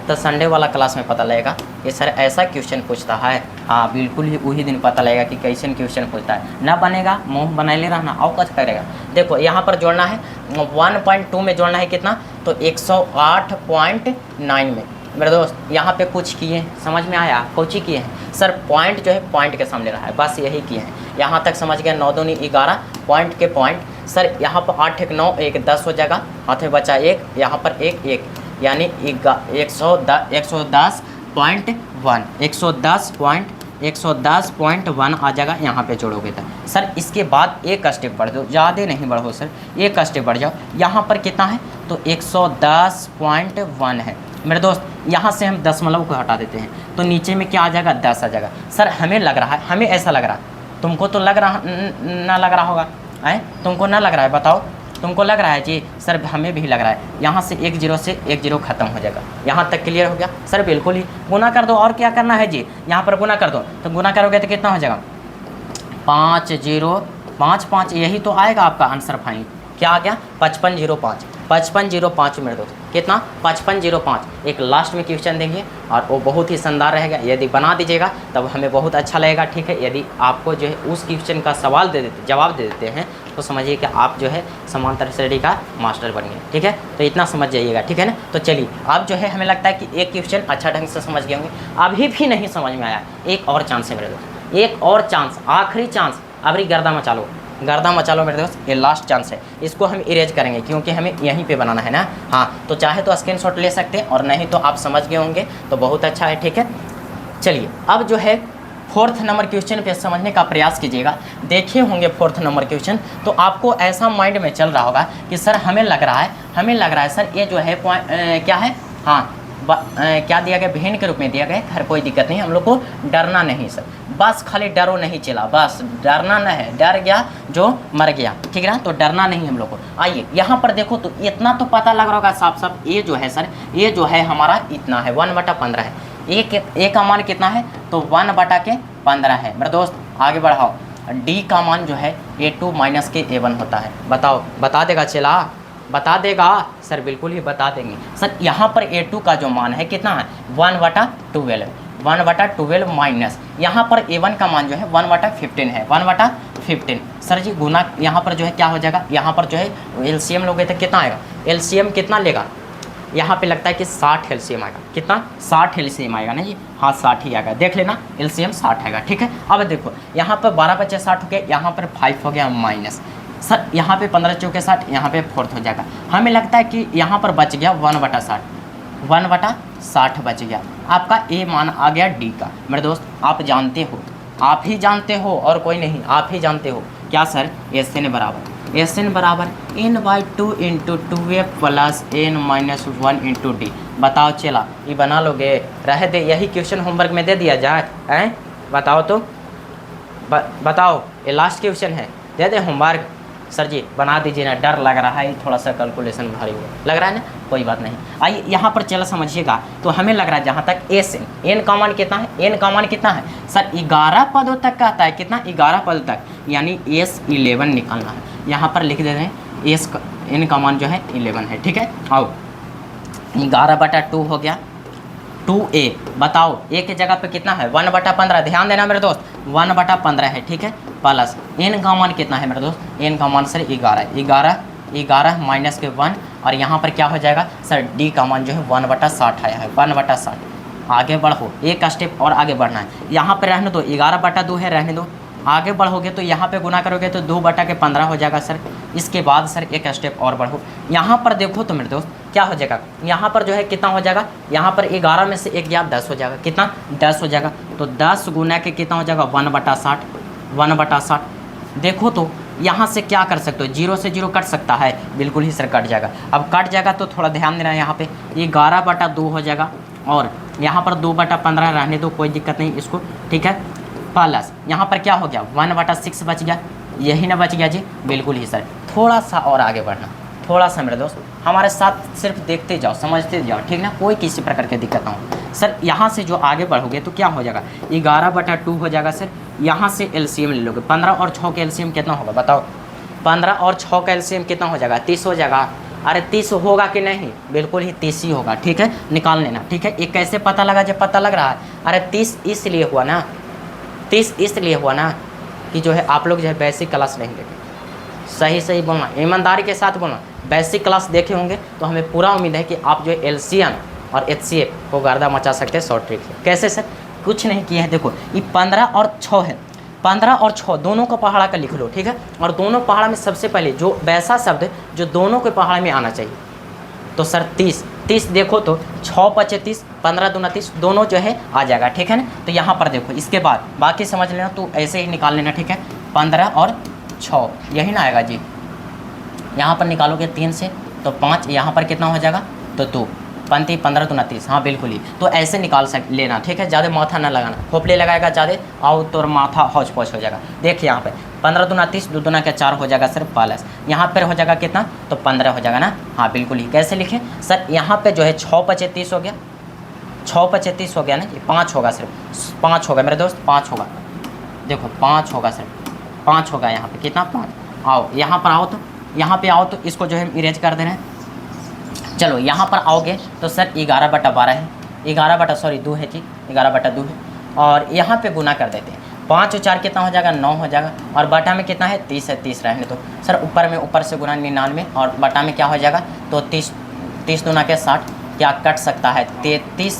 Speaker 1: तो संडे वाला क्लास में पता लगेगा कि सर ऐसा क्वेश्चन पूछता है। हाँ बिल्कुल ही वही दिन पता लगेगा कि कैसे क्वेश्चन पूछता है, ना बनेगा मुँह बनाए रहना, और कुछ करेगा। देखो यहाँ पर जोड़ना है 1.2 में जोड़ना है कितना, तो 108.9 में मेरे दोस्त। यहाँ पे कुछ किए समझ में आया, कोची किए हैं सर, पॉइंट जो है पॉइंट के सामने रहा है, बस यही किए हैं। यहाँ तक समझ गया, 9 दूनी 11 पॉइंट के पॉइंट। सर यहाँ पर 8 1 9 1 10 हो जाएगा, हाथ में बचा 1, यहाँ पर 1 1, यानी 110.1 आ जाएगा यहाँ पे जोड़ोगे तो। सर इसके बाद एक स्टेप बढ़ जाओ, ज़्यादा नहीं बढ़ो सर, एक स्टेप बढ़ जाओ। यहाँ पर कितना है तो 110.1 है मेरे दोस्त। यहाँ से हम दशमलव को हटा देते हैं तो नीचे में क्या आ जाएगा 10 आ जाएगा। सर हमें लग रहा है, हमें ऐसा लग रहा है, तुमको तो लग रहा ना लग रहा होगा, है तुमको ना लग रहा है, बताओ तुमको लग रहा है जी। सर हमें भी लग रहा है, यहाँ से 1 0 से 1 0 खत्म हो जाएगा। यहाँ तक क्लियर हो गया सर, बिल्कुल ही गुना कर दो, और क्या करना है जी, यहाँ पर गुना कर दो। तो गुना करोगे तो कितना हो जाएगा 5 0 5 5, यही तो आएगा आपका आंसर फाइनल। क्या आ गया 5505, 5505 मेरे दोस्त, कितना 5505। एक लास्ट में क्वेश्चन देंगे और वो बहुत ही शानदार रहेगा, यदि बना दीजिएगा तब हमें बहुत अच्छा लगेगा, ठीक है। यदि आपको जो है उस क्वेश्चन का सवाल जवाब दे देते हैं तो समझिए कि आप जो है समांतर श्रेणी का मास्टर बनिए, ठीक है। तो इतना समझ जाइएगा, ठीक है ना। तो चलिए अब जो है हमें लगता है कि एक क्वेश्चन अच्छा ढंग से समझ गए होंगे, अभी भी नहीं समझ में आया, एक और चांस है मेरे दोस्त, एक और चांस, आखिरी चांस, अभी गर्दा मचा लो, गर्दा मचा लो मेरे दोस्त, ये लास्ट चांस है। इसको हम इरेज करेंगे क्योंकि हमें यहीं पे बनाना है ना। हाँ, तो चाहे तो स्क्रीनशॉट ले सकते हैं और नहीं तो आप समझ गए होंगे तो बहुत अच्छा है, ठीक है। चलिए अब जो है 4th नंबर क्वेश्चन पे समझने का प्रयास कीजिएगा। देखे होंगे 4th नंबर क्वेश्चन, तो आपको ऐसा माइंड में चल रहा होगा कि सर हमें लग रहा है सर ये जो है क्या है, हाँ क्या दिया गया, भिन्न के रूप में दिया गया। खैर कोई दिक्कत नहीं, हम लोग को डरना नहीं सर, बस खाली डरो नहीं चला, बस डरना नहीं है, डर गया जो मर गया, ठीक है ना, तो डरना नहीं हम लोग को। आइए यहाँ पर देखो तो इतना तो पता लग रहा होगा साफ साफ, ये जो है सर, ये जो है हमारा इतना है 1/15 है। ए का मान कितना है, तो 1/15 है मेरे दोस्त। आगे बढ़ाओ, डी का मान जो है A2 माइनस के A1 होता है। बताओ, बता देगा चला, बता देगा सर, बिल्कुल ही बता देंगे सर। यहाँ पर A2 का जो मान है कितना है, 1/12, 1/12 माइनस यहाँ पर A1 का मान जो है 1/15 है, 1/15 सर जी गुना, यहाँ पर जो है क्या हो जाएगा, यहाँ पर जो है LCM लोगे तो कितना आएगा, LCM कितना लेगा, यहाँ पे लगता है कि 60 LCM आएगा, कितना 60 LCM आएगा ना जी, हाँ 60 ही आएगा, देख लेना LCM 60 आएगा, ठीक है। अब देखो यहाँ पर 12 बचे 60 हो गया, यहाँ पर 5 हो गया माइनस सर, यहाँ पे 15 चौके 60, यहाँ पे 4th हो जाएगा। हमें लगता है कि यहाँ पर बच गया 1/60, 1/60 बच गया। आपका ए मान आ गया डी का। मेरे दोस्त आप जानते हो, आप ही जानते हो और कोई नहीं, आप ही जानते हो क्या सर, SN बराबर n/2 × 2a plus n-1 × d। बताओ चला, ये बना लोगे, रह दे, यही क्वेश्चन होमवर्क में दे दिया जाए हैं, बताओ तो बताओ, ये लास्ट क्वेश्चन है, दे दे होमवर्क सर जी, बना दीजिए ना, डर लग रहा है थोड़ा सा, कैलकुलेशन भारी हो लग रहा है ना, कोई बात नहीं। आइए यहाँ पर चला समझिएगा, तो हमें लग रहा है जहाँ तक एन का मान कितना है, एन का मान कितना है सर, 11 पदों तक का आता है, कितना 11 पदों तक, यानी S11 निकालना है। यहाँ पर लिख देते हैं एन का मान जो है 11 है, ठीक है। आओ 11/2 हो गया, 2a, बताओ ए के जगह पे कितना है 1/15, ध्यान देना मेरे दोस्त 1/15 है, ठीक है, प्लस एन का मान कितना है मेरे दोस्त, एन का मान सर 11 माइनस के 1, और यहाँ पर क्या हो जाएगा सर, डी का मान जो है 1/60 आया है, 1/60। आगे बढ़ो, एक स्टेप और आगे बढ़ना है, यहाँ पर रहने दो, 11/2 है, रहने दो। आगे बढ़ोगे तो यहाँ पे गुना करोगे तो 2/15 हो जाएगा सर। इसके बाद सर एक स्टेप और बढ़ो, यहाँ पर देखो तो मेरे दोस्त क्या हो जाएगा, यहाँ पर जो है कितना हो जाएगा, यहाँ पर 11 में से 1 गया 10 हो जाएगा, कितना 10 हो जाएगा, तो 10 गुना के कितना हो जाएगा 1/60। देखो तो यहाँ से क्या कर सकते हो, 0 से 0 कट सकता है, बिल्कुल ही सर कट जाएगा। अब कट जाएगा तो थोड़ा ध्यान देना, यहाँ पे 11/2 हो जाएगा, और यहाँ पर 2/15 रहने दो, कोई दिक्कत नहीं इसको, ठीक है। प्लस यहाँ पर क्या हो गया 1/6 बच गया, यही ना बच गया जी, बिल्कुल ही सर। थोड़ा सा और आगे बढ़ना, थोड़ा सा मेरे दोस्त हमारे साथ सिर्फ देखते जाओ, समझते जाओ, ठीक ना, कोई किसी प्रकार की दिक्कत ना हो सर। यहाँ से जो आगे बढ़ोगे तो क्या हो जाएगा 11/2 हो जाएगा सर। यहाँ से LCM ले लोगे, 15 और 6 का LCM कितना होगा बताओ, 15 और 6 का LCM कितना हो जाएगा 30 हो जाएगा। अरे 30 होगा कि नहीं, बिल्कुल ही 30 ही होगा, ठीक है, निकाल लेना, ठीक है। ये कैसे पता लगा, जब पता लग रहा है, अरे 30 इसलिए हुआ ना, 30 इसलिए हुआ ना कि जो है आप लोग जो है बेसिक क्लास नहीं देखे, सही बोलना, ईमानदारी के साथ बोलना, बेसिक क्लास देखे होंगे तो हमें पूरा उम्मीद है कि आप जो LCM और HCF को गर्दा मचा सकते हैं शॉर्ट ट्रिक से। कैसे सर, कुछ नहीं किए हैं, देखो ये 15 और 6 है, 15 और 6 दोनों को पहाड़ा का लिख लो, ठीक है। और दोनों पहाड़ा में सबसे पहले जो वैसा शब्द जो दोनों के पहाड़ा में आना चाहिए, तो सर 30 देखो तो 6×5 30, 15×2 30, दोनों जो है आ जाएगा, ठीक है ना। तो यहाँ पर देखो, इसके बाद बाकी समझ लेना, तो ऐसे ही निकाल लेना, ठीक है। 15 और 6 यही ना आएगा जी, यहाँ पर निकालोगे 3 से तो 5, यहाँ पर कितना हो जाएगा तो 2, 15×2 30, हाँ बिल्कुल ही, तो ऐसे निकाल लेना, ठीक है। ज़्यादा माथा ना लगाना, खोपड़े लगाएगा ज़्यादा आओ तो माथा हौच पौच हो जाएगा। देखिए यहाँ पे 15×2 30, 2×2 के 4 हो जाएगा सर, प्लस यहाँ पर हो जाएगा कितना तो 15 हो जाएगा ना, हाँ बिल्कुल ही। कैसे लिखें सर, यहाँ पे जो है 6×5 30 हो गया, 6×5 30 हो गया ना, ये 5 होगा सर, 5 होगा मेरे दोस्त, 5 होगा, देखो 5 होगा सर, 5 होगा यहाँ पे कितना 5। आओ यहाँ पर आओ, तो यहाँ पे आओ तो इसको जो है इरेज कर देना है। चलो यहाँ पर आओगे तो सर 11/12 है, 2 है जी, 11/2 है, और यहाँ पे गुना कर देते हैं, 5 और 4 कितना हो जाएगा 9 हो जाएगा, और बटा में कितना है 30 है, 30 रहने दो सर, ऊपर से गुना 99, और बटा में क्या हो जाएगा तो 30 2 के 60, क्या कट सकता है 33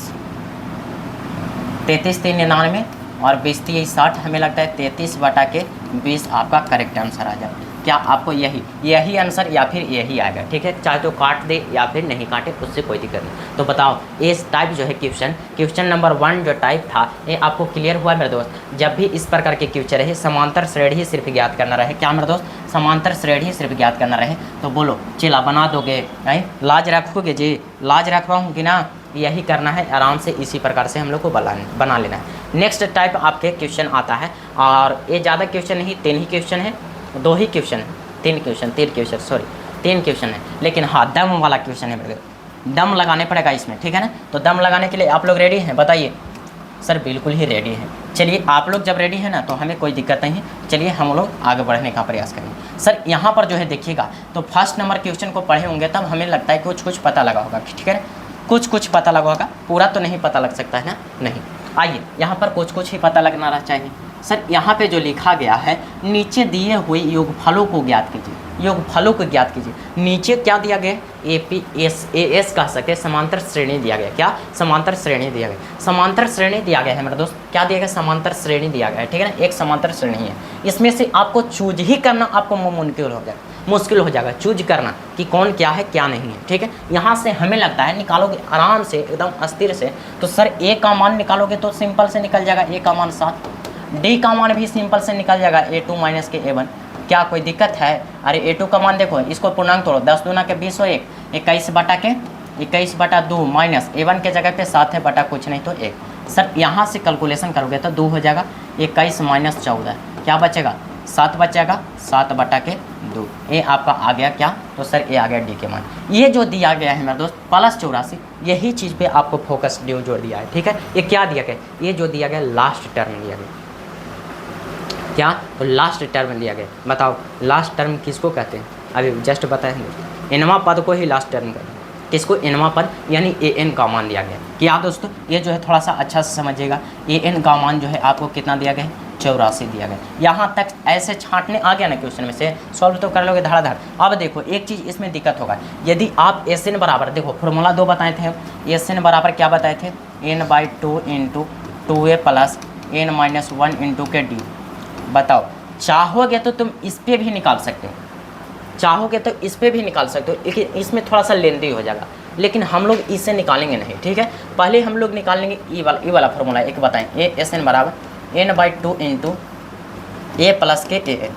Speaker 1: 3 99, और 20 60, हमें लगता है 33/20 आपका करेक्ट आंसर आ जाए। क्या आपको यही आंसर या फिर यही आएगा, ठीक है, चाहे तो काट दे या फिर नहीं काटे, उससे कोई दिक्कत नहीं। तो बताओ इस टाइप जो है क्वेश्चन नंबर 1 जो टाइप था ये आपको क्लियर हुआ मेरे दोस्त। जब भी इस प्रकार के क्वेश्चन रहे समांतर श्रेणी सिर्फ ज्ञात करना रहे, क्या मेरे दोस्त, समांतर श्रेणी सिर्फ ज्ञात करना रहे, तो बोलो चला बना दोगे, नहीं लाज रखोगे जी, लाज रखवाऊँगी ना, यही करना है आराम से, इसी प्रकार से हम लोग को बना लेना है। नेक्स्ट टाइप आपके क्वेश्चन आता है, और ये ज़्यादा क्वेश्चन नहीं, 3 ही क्वेश्चन है, 2 ही क्वेश्चन है, 3 क्वेश्चन है, लेकिन हाँ दम वाला क्वेश्चन है मेरे को, दम लगाने पड़ेगा इसमें, ठीक है ना। तो दम लगाने के लिए आप लोग रेडी हैं, बताइए। सर बिल्कुल ही रेडी है। चलिए आप लोग जब रेडी है ना तो हमें कोई दिक्कत नहीं है, चलिए हम लोग आगे बढ़ने का प्रयास करेंगे। सर यहाँ पर जो है देखिएगा, तो फर्स्ट नंबर क्वेश्चन को पढ़े होंगे तब हमें लगता है कि कुछ पता लगा होगा, ठीक है, कुछ पता लगा होगा, पूरा तो नहीं पता लग सकता है ना, नहीं। आइए यहाँ पर कुछ ही पता लगना चाहिए। सर यहाँ पे जो लिखा गया है, नीचे दिए हुए योगफलों को ज्ञात कीजिए, योगफलों को ज्ञात कीजिए। नीचे क्या दिया गया, APS कह सकते समांतर श्रेणी दिया गया, क्या समांतर श्रेणी दिया गया, समांतर श्रेणी दिया गया है मेरे दोस्त, क्या दिया गया, समांतर श्रेणी दिया गया है, ठीक है ना, एक समांतर श्रेणी है। इसमें से आपको चूज ही करना आपको मुश्किल हो जाएगा चूज करना कि कौन क्या है क्या नहीं है, ठीक है। यहाँ से हमें लगता है निकालोगे आराम से एकदम अस्थिर से, तो सर A का मान निकालोगे तो सिंपल से निकल जाएगा, A का मान 7, D का मान भी सिंपल से निकल जाएगा, A2 माइनस के A1, क्या कोई दिक्कत है। अरे A2 का मान देखो, इसको पूर्णांक तोड़ो, 10 दूना के 20 और 1, 21/2 माइनस A1 के जगह पे 7 है बटा कुछ नहीं तो 1। सर यहाँ से कैलकुलेशन करोगे तो 2 हो जाएगा, 21 माइनस 14 क्या बचेगा, 7 बचेगा, 7/2, ये आपका आ गया क्या, तो सर ये आ गया D के मान। ये जो दिया गया है मेरे दोस्त +84, यही चीज़ पे आपको फोकस जोड़ दिया है, ठीक है। ये क्या दिया गया, ये जो दिया गया लास्ट टर्म दिया गया, क्या, तो लास्ट टर्म लिया गया। बताओ लास्ट टर्म किसको कहते हैं, अभी जस्ट बताएंगे, एनवा पद को ही लास्ट टर्म कहते हैं, किसको, एनवा पद, यानी AN का मान दिया गया। क्या दोस्तों, ये जो है थोड़ा सा अच्छा से समझिएगा, AN का मान जो है आपको कितना दिया गया, 84 दिया गया। यहाँ तक ऐसे छांटने आ गया ना क्वेश्चन में से, सॉल्व तो कर लोगे धड़ाधड़। अब देखो एक चीज़ इसमें दिक्कत होगा, यदि आप SN बराबर, देखो फॉर्मूला 2 बताए थे, SN बराबर क्या बताए थे, n/2 × 2a + n-1 × के D। बताओ चाहोगे तो तुम इस पे भी निकाल सकते हो, चाहोगे तो इस पे भी निकाल सकते हो, लेकिन इसमें थोड़ा सा लेंदी हो जाएगा, लेकिन हम लोग इसे निकालेंगे नहीं, ठीक है। पहले हम लोग निकालेंगे ई वाला फॉर्मूला, एक बताएं, SN बराबर n/2 × a + के AN।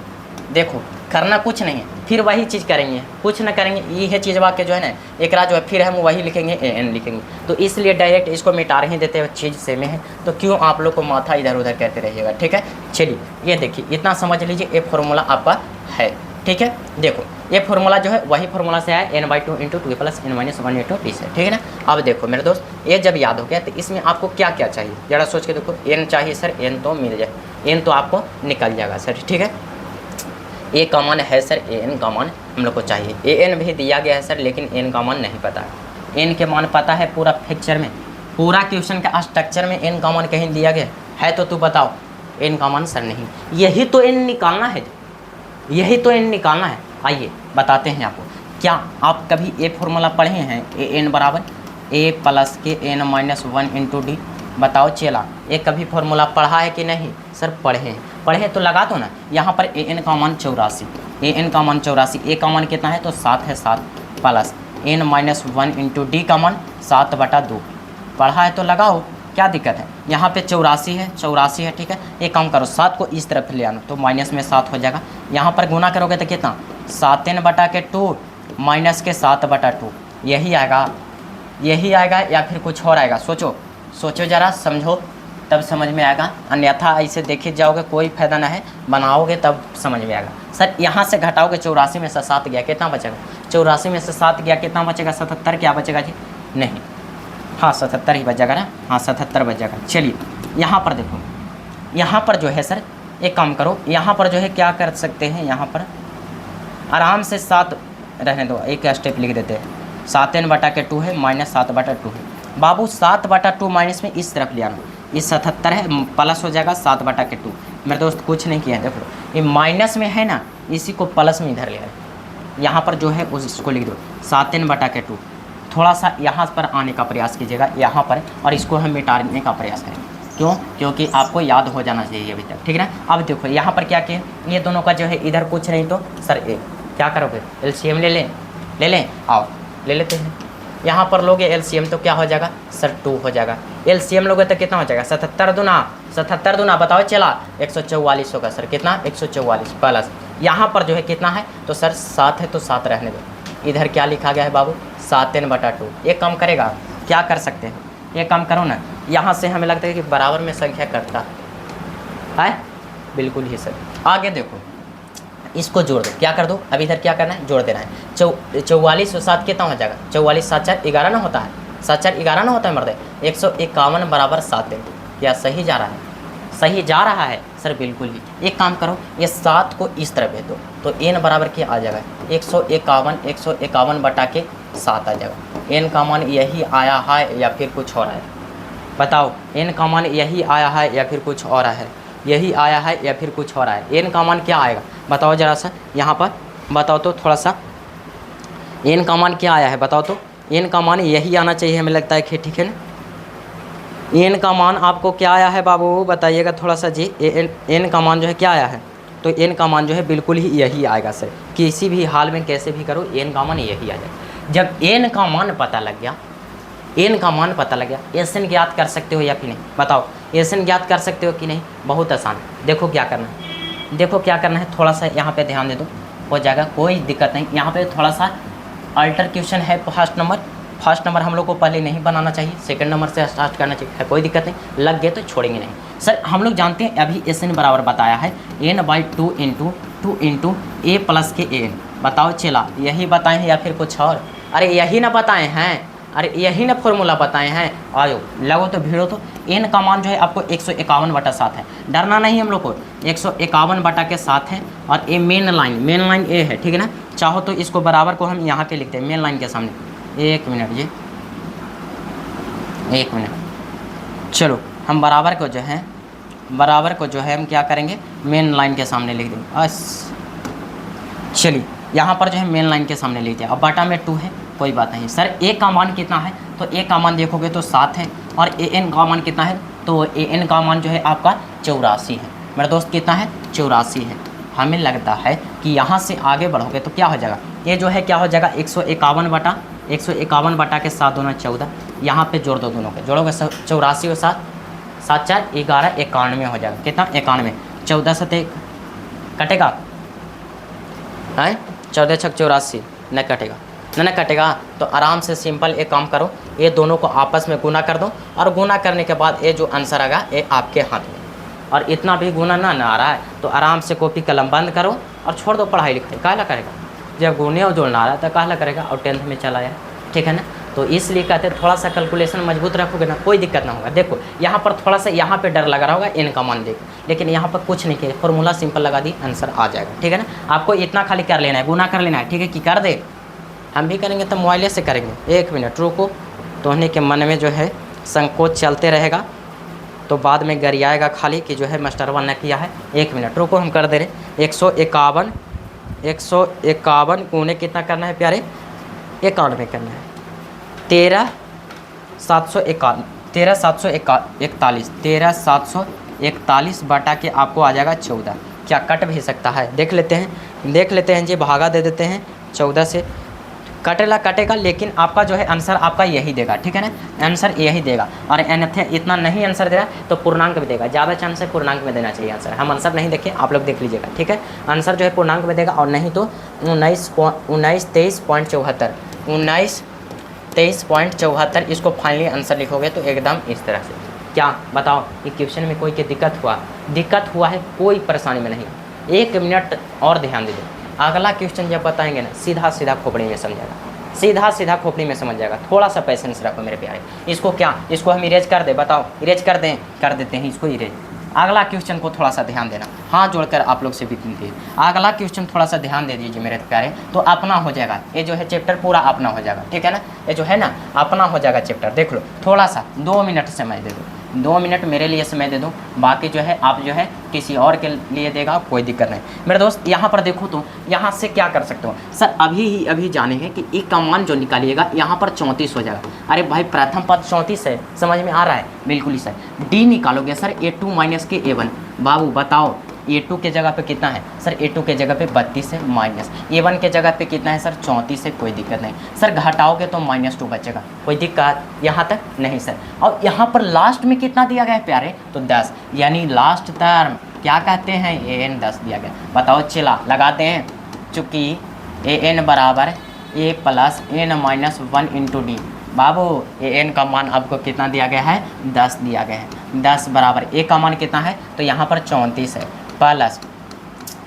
Speaker 1: देखो करना कुछ नहीं है, फिर वही चीज़ करेंगे, कुछ ना करेंगे, ये है चीज़ वाक्य जो है ना, एक जो है फिर हम वही लिखेंगे, AN लिखेंगे, तो इसलिए डायरेक्ट इसको मिटा रहे देते हैं, चीज़ सेम है, तो क्यों आप लोग को माथा इधर उधर कहते रहिएगा, ठीक है। चलिए ये देखिए, इतना समझ लीजिए, ये फॉर्मूला आपका है, ठीक है। देखो ये फॉर्मूला जो है वही फॉर्मूला से आया, n/2 × 2a + n-1 × p से, ठीक है ना। अब देखो मेरे दोस्त, ये जब याद हो गया तो इसमें आपको क्या क्या चाहिए, ज़रा सोच के देखो। n चाहिए सर, n तो मिल जाए, n तो आपको निकल जाएगा सर, ठीक है। A का मान है सर, AN का मान हम लोग को चाहिए, AN भी दिया गया है सर, लेकिन N का मान नहीं पता है। N के मान पता है पूरा पिक्चर में, पूरा क्वेश्चन का स्ट्रक्चर में N का मान कहीं दिया गया है, तो तू बताओ N का मान सर नहीं, यही तो N निकालना है, यही तो N निकालना है। आइए बताते हैं आपको, क्या आप कभी ये फॉर्मूला पढ़े हैं, AN बराबर A + के n-1 × D। बताओ चला, ये कभी फॉर्मूला पढ़ा है कि नहीं, सर पढ़े हैं, पढ़े तो लगा दो ना। यहाँ पर AN का मान 84, AN का मान 84, A का मान कितना है, तो 7 है, 7 + n-1 × D का मान 7/2, पढ़ा है तो लगाओ, क्या दिक्कत है। यहाँ पे 84 है, 84 है, ठीक है। एक काम करो, 7 को इस तरफ ले आना, तो माइनस में 7 हो जाएगा। यहाँ पर गुना करोगे तो कितना, 7n/2 माइनस के 7/2, यही आएगा, यही आएगा या फिर कुछ और आएगा, सोचो सोचो ज़रा, समझो तब समझ में आएगा, अन्यथा ऐसे देखे जाओगे कोई फ़ायदा ना है, बनाओगे तब समझ में आएगा। सर यहाँ से घटाओगे, 84 में से 7 गया, कितना बचेगा, 84 में से 7 गया, कितना बचेगा, 77, क्या बचेगा जी, नहीं, हाँ 77 ही बचेगा ना, हाँ 77 बचेगा। चलिए यहाँ पर देखो, यहाँ पर जो है सर एक काम करो, यहाँ पर जो है क्या कर सकते हैं, यहाँ पर आराम से 7 रहने दो, एक स्टेप लिख देते हैं, 7n/2 है माइनस 7/2 है। बाबू 7/2 माइनस में इस तरफ ले आना, ये 77 है, प्लस हो जाएगा 7/2। मेरे दोस्त कुछ नहीं किया है, देखो ये माइनस में है ना, इसी को प्लस में इधर ले आए, यहाँ पर जो है उसको लिख दो 7n/2। थोड़ा सा यहाँ पर आने का प्रयास कीजिएगा, यहाँ पर, और इसको हम मिटाने का प्रयास करें, क्यों? क्योंकि आपको याद हो जाना चाहिए अभी तक, ठीक है ना। अब देखो यहाँ पर क्या किए, ये दोनों का जो है इधर कुछ नहीं तो सर ए, क्या करोगे एलसीएम ले लें आओ ले लेते हैं। यहाँ पर लोगे एलसीएम तो क्या हो जाएगा सर 2 हो जाएगा। एलसीएम लोगे तो कितना हो जाएगा 77 दूना बताओ चला 144 होगा सर, कितना 144 प्लस यहाँ पर जो है कितना है तो सर 7 है तो 7 रहने दो। इधर क्या लिखा गया है बाबू 7n/2। एक काम करेगा, क्या कर सकते हैं, एक काम करो ना, यहाँ से हमें लगता है कि बराबर में संख्या कटता है, बिल्कुल ही सर। आगे देखो इसको जोड़ दो, क्या कर दो, अब इधर क्या करना है जोड़ देना है। 44 और 7 कितना हो जाएगा 44 7 4 11 ना होता है, 7 4 11 ना होता है मर्दे। 151 बराबर 7 है। क्या सही जा रहा है, सही जा रहा है सर बिल्कुल ही। एक काम करो ये 7 को इस तरह भेज दो तो n बराबर क्या आ जाएगा 151 बटा के 7 आ जाएगा। n का मान यही आया है या फिर कुछ और है, बताओ n का मान यही आया है या फिर कुछ और है, यही आया है या फिर कुछ और है। n का मान क्या आएगा बताओ ज़रा सा, यहाँ पर बताओ तो थोड़ा सा n का मान क्या आया है बताओ तो। n का मान यही आना चाहिए हमें लगता है कि ठीक है ना। n का मान आपको क्या आया है बाबू बताइएगा थोड़ा सा जी। n का मान जो है क्या आया है तो n का मान जो है बिल्कुल ही यही आएगा सर, किसी भी हाल में कैसे भी करो n का मान यही आ जाएगा। जब n का मान पता लग गया, n का मान पता लग गया, SN ज्ञात कर सकते हो या कि नहीं बताओ, SN ज्ञात कर सकते हो कि नहीं। बहुत आसान, देखो क्या करना है, देखो क्या करना है, थोड़ा सा यहाँ पे ध्यान दे दो हो जाएगा, कोई दिक्कत नहीं। यहाँ पे थोड़ा सा अल्टर क्वेश्चन है, फर्स्ट नंबर हम लोग को पहले नहीं बनाना चाहिए, सेकंड नंबर से स्टार्ट करना चाहिए, कोई दिक्कत नहीं, लग गए तो छोड़ेंगे नहीं सर। हम लोग जानते हैं अभी SN बराबर बताया है n/2 इंटू a प्लस के an। बताओ चला यही बताए हैं या फिर कुछ और, अरे यही ना बताए हैं, अरे यही ना फॉर्मूला बताए हैं। आयो लगो तो भीड़ो तो n का मान जो है आपको 151/7 है, डरना नहीं हम लोग को, 151/7 है। और ये मेन लाइन ए है, ठीक है ना। चाहो तो इसको बराबर को हम यहाँ पे लिखते हैं मेन लाइन के सामने। एक मिनट जी, एक मिनट, चलो हम बराबर को जो है हम क्या करेंगे मेन लाइन के सामने लिख देंगे बस। चलिए यहाँ पर जो है मेन लाइन के सामने लिख दिया। अब बटा में 2 है, कोई बात नहीं सर। a का मान कितना है तो a का मान देखोगे तो 7 है, और an का मान कितना है तो an का मान जो है आपका 84 है मेरा दोस्त, कितना है 84 है। हमें लगता है कि यहाँ से आगे बढ़ोगे तो क्या हो जाएगा, ये जो है क्या हो जाएगा 151 बटा के 7 दूना 14, यहाँ पे जोड़ दो दोनों के, जोड़ोगे 84 और 7 7 4 11 91 हो जाएगा, कितना 91। 14 से कटेगा है 14 छक 84 न कटेगा, न कटेगा तो आराम से सिंपल एक काम करो, ये दोनों को आपस में गुना कर दो, और गुना करने के बाद ये जो आंसर आएगा ये आपके हाथ में। और इतना भी गुना ना आ रहा है तो आराम से कॉपी कलम बंद करो और छोड़ दो पढ़ाई लिखाई, काहला करेगा जब गुने और जोड़ना आ रहा है तो काहला करेगा, और 10th में चला जाए, ठीक है ना। तो इसलिए कहते हैं थोड़ा सा कैलकुलेशन मजबूत रखोगे ना कोई दिक्कत ना होगा। देखो यहाँ पर थोड़ा सा यहाँ पे डर लगा रहा होगा n का मान देख, लेकिन यहाँ पर कुछ नहीं किया, फॉर्मूला सिंपल लगा दी आंसर आ जाएगा, ठीक है ना। आपको इतना खाली कर लेना है, गुना कर लेना है, ठीक है कि कर दे हम भी करेंगे तो मोबाइले से करेंगे। एक मिनट रुको, तो उन्हीं के मन में जो है संकोच चलते रहेगा तो बाद में गरियाएगा खाली कि जो है मास्टरवा ने किया है। एक मिनट रुको हम कर दे रहे। 151 गुने कितना करना है प्यारे 91 करना है, 13,741 बटा के आपको आ जाएगा 14। क्या कट भी सकता है देख लेते हैं जी, भागा दे देते हैं 14 से, कटेगा लेकिन आपका जो है आंसर आपका यही देगा, ठीक है ना, आंसर यही देगा। और इतना नहीं आंसर दे रहा तो पूर्णांक में देगा, ज़्यादा चांस है पूर्णांक में देना चाहिए आंसर। हम आंसर नहीं देखें, आप लोग देख लीजिएगा, ठीक है। आंसर जो है पूर्णांक में देगा, और नहीं तो 23.74 इसको फाइनली आंसर लिखोगे तो एकदम इस तरह से। क्या बताओ ये क्वेश्चन में कोई दिक्कत हुआ है, कोई परेशानी में नहीं। 1 मिनट और ध्यान दे दो, अगला क्वेश्चन जब बताएंगे ना सीधा खोपड़ी में समझेगा, सीधा खोपड़ी में समझ जाएगा। थोड़ा सा पैसेंस रखो मेरे प्यारे। इसको हम इरेज कर दे, बताओ इरेज कर देते हैं इसको इरेज। अगला क्वेश्चन को थोड़ा सा ध्यान देना, हाथ जोड़कर आप लोग से विनती है, अगला क्वेश्चन थोड़ा सा ध्यान दे दीजिए मेरे प्यारे, तो अपना हो जाएगा ये जो है चैप्टर पूरा अपना हो जाएगा, ठीक है ना। ये जो है ना अपना हो जाएगा चैप्टर। देख लो थोड़ा सा 2 मिनट समय दे दो, 2 मिनट मेरे लिए समय दे दो, बाकी जो है आप जो है किसी और के लिए देगा, कोई दिक्कत नहीं। मेरे दोस्त यहाँ पर देखो तो यहाँ से क्या कर सकते हो सर, अभी जानेंगे कि ए का मान जो निकालिएगा यहाँ पर 34 हो जाएगा। अरे भाई प्रथम पद 34 है, समझ में आ रहा है? बिल्कुल ही सर। डी निकालोगे सर A2 माइनस के A1, बाबू बताओ A2 के जगह पे कितना है सर? A2 के जगह पे 32 है, माइनस A1 के जगह पे कितना है सर? 34 है, कोई दिक्कत नहीं सर। घटाओगे तो -2 बचेगा, कोई दिक्कत यहाँ तक नहीं सर। और यहाँ पर लास्ट में कितना दिया गया है प्यारे? तो 10, यानी लास्ट टर्म क्या कहते हैं? an 10 दिया गया। बताओ चला लगाते हैं, चूँकि an बराबर a plus n minus 1 into D. Babu an का मान आपको कितना दिया गया है? 10 दिया गया है। 10 बराबर a का मान कितना है? तो यहाँ पर 34 है, plus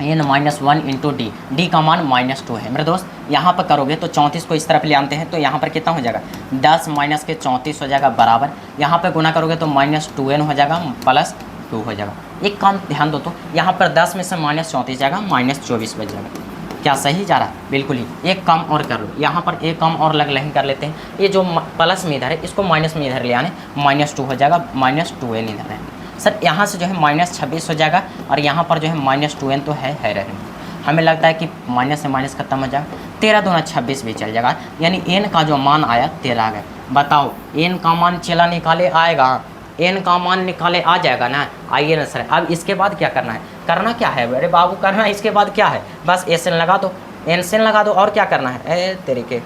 Speaker 1: n minus 1 into D. D का मान -2 है। मेरे दोस्त यहाँ पर करोगे तो 34 को इस तरफ ले आते हैं, तो यहाँ पर कितना हो जाएगा? 10 माइनस के 34 हो जाएगा, बराबर यहाँ पर गुना करोगे तो -2n हो जाएगा, प्लस 2 हो जाएगा। एक काम ध्यान दो, तो यहाँ पर 10 में से -34 जाएगा, -24 बच जाएगा। क्या सही जा रहा है? बिल्कुल ही। एक काम और कर लो, यहाँ पर एक काम और लग कर लेते हैं। ये जो प्लस में इधर है इसको माइनस में इधर ले आने, -2 हो जाएगा, -2n इधर है सर। यहाँ से जो है -26 हो जाएगा, और यहाँ पर जो है -2n तो है रहे। हमें लगता है कि माइनस से माइनस खत्म हो जाएगा, 13 दूना 26 भी चल जाएगा, यानी n का जो मान आया 13 आ गया। बताओ n का मान चला निकाले आएगा, n का मान निकाले आ जाएगा ना? आइए ना सर। अब इसके बाद क्या करना है? करना क्या है अरे बाबू? करना इसके बाद क्या है? बस SN लगा दो, SN लगा दो, और क्या करना है? ए तरीके,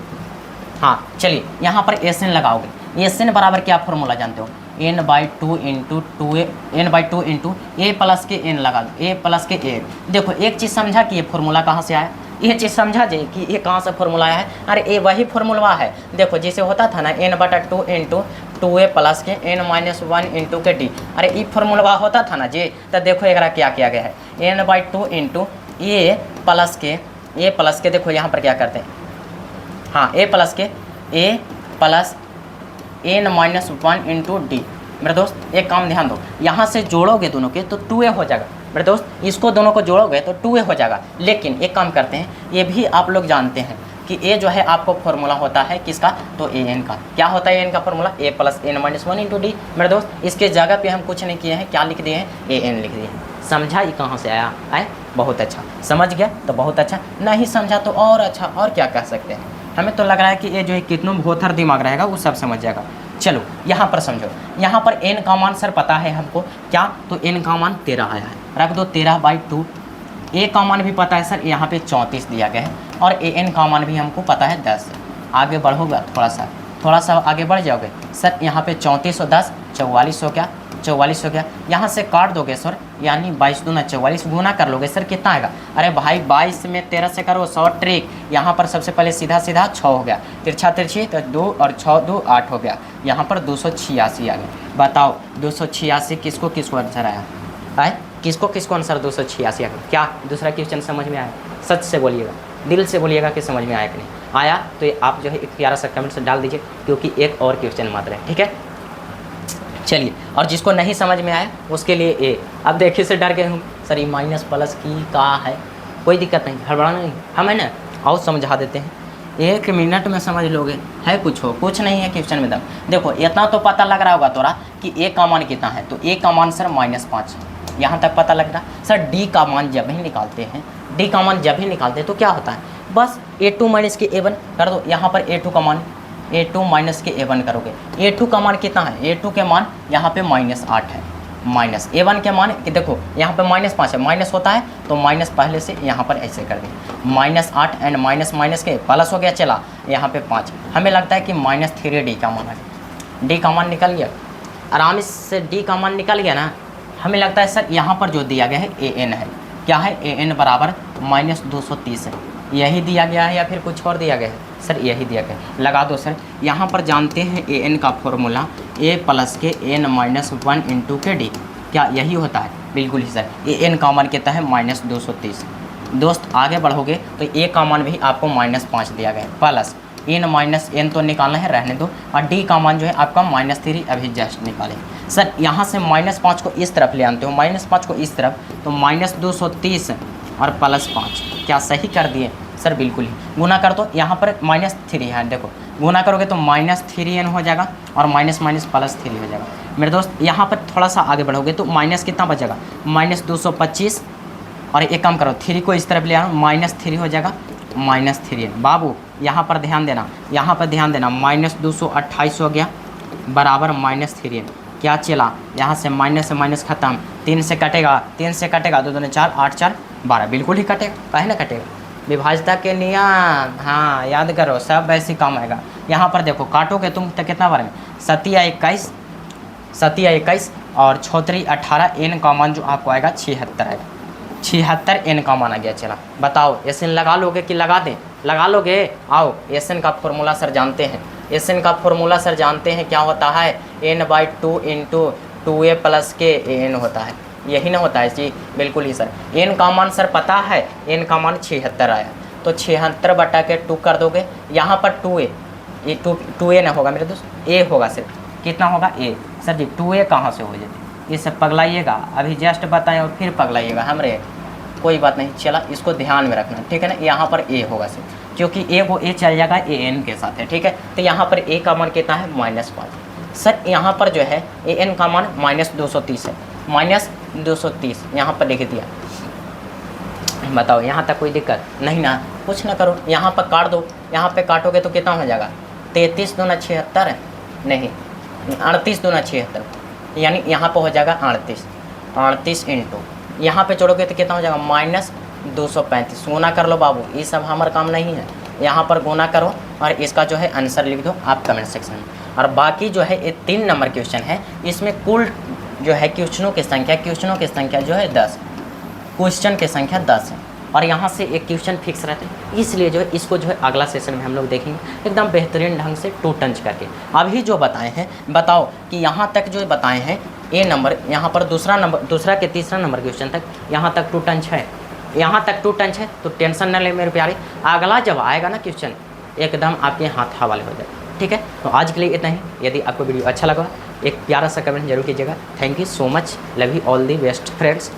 Speaker 1: हाँ चलिए यहाँ पर SN लगाओगे। SN बराबर क्या फॉर्मूला जानते हो? n/2 into n/2 into a plus के n लगा दो, a प्लस के a। देखो एक चीज़ समझा कि ये फॉर्मूला कहाँ से आया? ये चीज़ समझा जी कि ये कहाँ से फॉर्मूला आया है? अरे ये वही फॉर्मूला है, देखो जैसे होता था ना n/2 इंटू 2a प्लस के n माइनस 1 इंटू के डी। अरे ये फॉर्मूला होता था ना जी। तो देखो एक क्या किया गया है, n/2 इंटू a प्लस के देखो यहाँ पर क्या करते हैं, हाँ a plus n minus 1 into D. मेरे दोस्त एक काम ध्यान दो, यहाँ से जोड़ोगे दोनों के तो 2a हो जाएगा। मेरे दोस्त इसको दोनों को जोड़ोगे तो 2a हो जाएगा। लेकिन एक काम करते हैं, ये भी आप लोग जानते हैं कि a जो है आपको फॉर्मूला होता है किसका? तो an का। क्या होता है an का formula? a plus n minus 1 into D. मेरे दोस्त इसके जगह पे हम कुछ नहीं किए हैं, क्या लिख दिए हैं? an लिख दिए हैं। समझा ये कहाँ से आया? आए बहुत अच्छा, समझ गया तो बहुत अच्छा, नहीं समझा तो और अच्छा। और क्या कह सकते हैं? हमें तो लग रहा है कि ये जो है कितनों भोथर दिमाग रहेगा वो सब समझ जाएगा। चलो यहाँ पर समझो, यहाँ पर n का मान सर पता है हमको क्या? तो n का मान 13 आया है, रख दो 13/2। a का मान भी पता है सर, यहाँ पे 34 दिया गया है, और an का मान भी हमको पता है 10। आगे बढ़ोगा थोड़ा सा आगे बढ़ जाओगे सर, यहाँ पे 34 और 10 44 हो गया, 44 हो गया। यहाँ से काट दोगे सर, यानी 22 दूना 44, गुना कर लोगे सर कितना आएगा? अरे भाई 22 में 13 से करो 100 ट्रिक। यहाँ पर सबसे पहले सीधा 6 हो गया, तिरछा तिरछी तो 2 और 6 2 8 हो गया। यहाँ पर 286 आ गया। बताओ 286 किसको किसको आंसर आया? आए किसको किसको आंसर 286 आ गया? क्या दूसरा क्वेश्चन समझ में आया? सच से बोलिएगा, दिल से बोलिएगा कि समझ में आया कि नहीं आया। तो ये आप जो है एक प्यारा सा कमेंट से डाल दीजिए, क्योंकि एक और क्वेश्चन मात्र है, ठीक है। चलिए, और जिसको नहीं समझ में आया उसके लिए ए। अब देखिए से डर गए हूँ सर, ये माइनस प्लस की का है, कोई दिक्कत नहीं, हड़बड़ाना नहीं, हम है ना और समझा देते हैं, 1 मिनट में समझ लोगे। है कुछ नहीं है क्वेश्चन में दम। देखो इतना तो पता लग रहा होगा तोरा कि ए का मान कितना है, तो ए का मान सर -5, यहाँ तक पता लग रहा। सर डी का मान जब ही निकालते हैं, डी का मान जब ही निकालते हैं तो क्या होता है? बस a2 माइनस के a1 कर दो। यहाँ पर a2 का मान a2 माइनस के a1 करोगे। a2 का मान कितना है? a2 के मान यहाँ पे -8 है, माइनस a1 के मान कि देखो यहाँ पे -5 है, माइनस होता है तो माइनस पहले से यहाँ पर ऐसे कर दें, -8 एंड माइनस के प्लस हो गया, चला यहाँ पे 5। हमें लगता है कि -3 डी का मान है। डी का मान निकल गया, आराम से डी का मान निकल गया ना। हमें लगता है सर यहाँ पर जो दिया गया है an है, क्या है? an बराबर -230 है, यही दिया गया है या फिर कुछ और दिया गया है? सर यही दिया गया है, लगा दो सर। यहाँ पर जानते हैं an का फॉर्मूला a प्लस के n माइनस 1 इंटू के डी, क्या यही होता है? बिल्कुल ही सर। an का मान कितना है? -230। दोस्त आगे बढ़ोगे तो a का मान भी आपको -5 दिया गया है, प्लस n माइनस n तो निकालना है, रहने दो, और d का मान जो है आपका -3 अभी जस्ट निकाले। सर यहाँ से -5 को इस तरफ ले आते हो, -5 को इस तरफ, तो -230 और +5, क्या सही कर दिए? सर बिल्कुल ही। गुना कर दो, यहाँ पर -3 है, देखो गुना करोगे तो -3n हो जाएगा और माइनस माइनस +3 हो जाएगा। मेरे दोस्त यहाँ पर थोड़ा सा आगे बढ़ोगे तो माइनस कितना बचेगा, -225, और एक काम करो 3 को इस तरफ ले आओ, -3 हो जाएगा -3n। बाबू यहाँ पर ध्यान देना, यहाँ पर ध्यान देना, -228 हो गया बराबर -3n। क्या चला, यहाँ से माइनस खत्म, 3 से कटेगा, 3 से कटेगा, 2 दूनी 4, 8 4 12, बिल्कुल ही कटेगा, काहे ना कटेगा, विभाज्यता के नियम, हाँ याद करो, सब वैसे काम आएगा। यहाँ पर देखो काटोगे तुम तो कितना बार में, 7 या 21 और 6 18, n का मान जो आपको आएगा 76 आएगा, 76 n का मान आ गया। चला बताओ SN लगा लोगे कि लगा दें, लगा लोगे। आओ SN का फॉर्मूला सर जानते हैं, SN का फॉर्मूला सर जानते हैं क्या होता है, n/2 × 2a + k an होता है, यही ना होता है जी, बिल्कुल ही सर। n का मान सर पता है, n का मान 76 आया, तो 76/2 कर दोगे, यहाँ पर 2a, ये 2a ना होगा मेरे दोस्त, a होगा सिर्फ, कितना होगा a, सर जी 2a कहाँ से हो जाती, इससे पगलाइएगा, अभी जस्ट बताएं और फिर पगलाइएगा हमरे, कोई बात नहीं, चला इसको ध्यान में रखना, ठीक है ना। यहाँ पर a होगा सिर्फ, क्योंकि a को a चल जाएगा an के साथ है, ठीक है। तो यहाँ पर a का मान कितना है, -5। सर यहाँ पर जो है an का मान -230 है, -230 यहाँ पर लिख दिया। बताओ यहाँ तक कोई दिक्कत नहीं ना, कुछ ना करो, यहाँ पर काट दो, यहाँ पे काटोगे तो कितना हो जाएगा, 33 दूना 76 नहीं 38 दूना 76, यानी यहाँ पर हो जाएगा 38 इंटू, यहाँ पे जोड़ोगे तो कितना हो जाएगा, -235। गुना कर लो बाबू, ये सब हमारा काम नहीं है, यहाँ पर गुना करो और इसका जो है आंसर लिख दो आप कमेंट सेक्शन में। और बाकी जो है ये 3 नंबर क्वेश्चन है, इसमें कुल जो है क्वेश्चनों की संख्या जो है 10, क्वेश्चन की संख्या 10 है, और यहाँ से एक क्वेश्चन फिक्स रहते हैं, इसलिए जो है इसको जो है अगला सेशन में हम लोग देखेंगे एकदम बेहतरीन ढंग से 2 टंच करके। अभी जो बताए हैं, बताओ कि यहाँ तक जो बताए हैं ए नंबर, यहाँ पर दूसरा के तीसरा नंबर क्वेश्चन तक, यहाँ तक 2 टंच है, यहाँ तक 2 टंच है, तो टेंशन न ले मेरे प्यारे, अगला जब आएगा ना क्वेश्चन एकदम आपके हाथ हवाले हो जाए, ठीक है। तो आज के लिए इतना ही, यदि आपको वीडियो अच्छा लगा एक प्यारा सा कमेंट जरूर कीजिएगा। Thank you so much, love you all the best friends.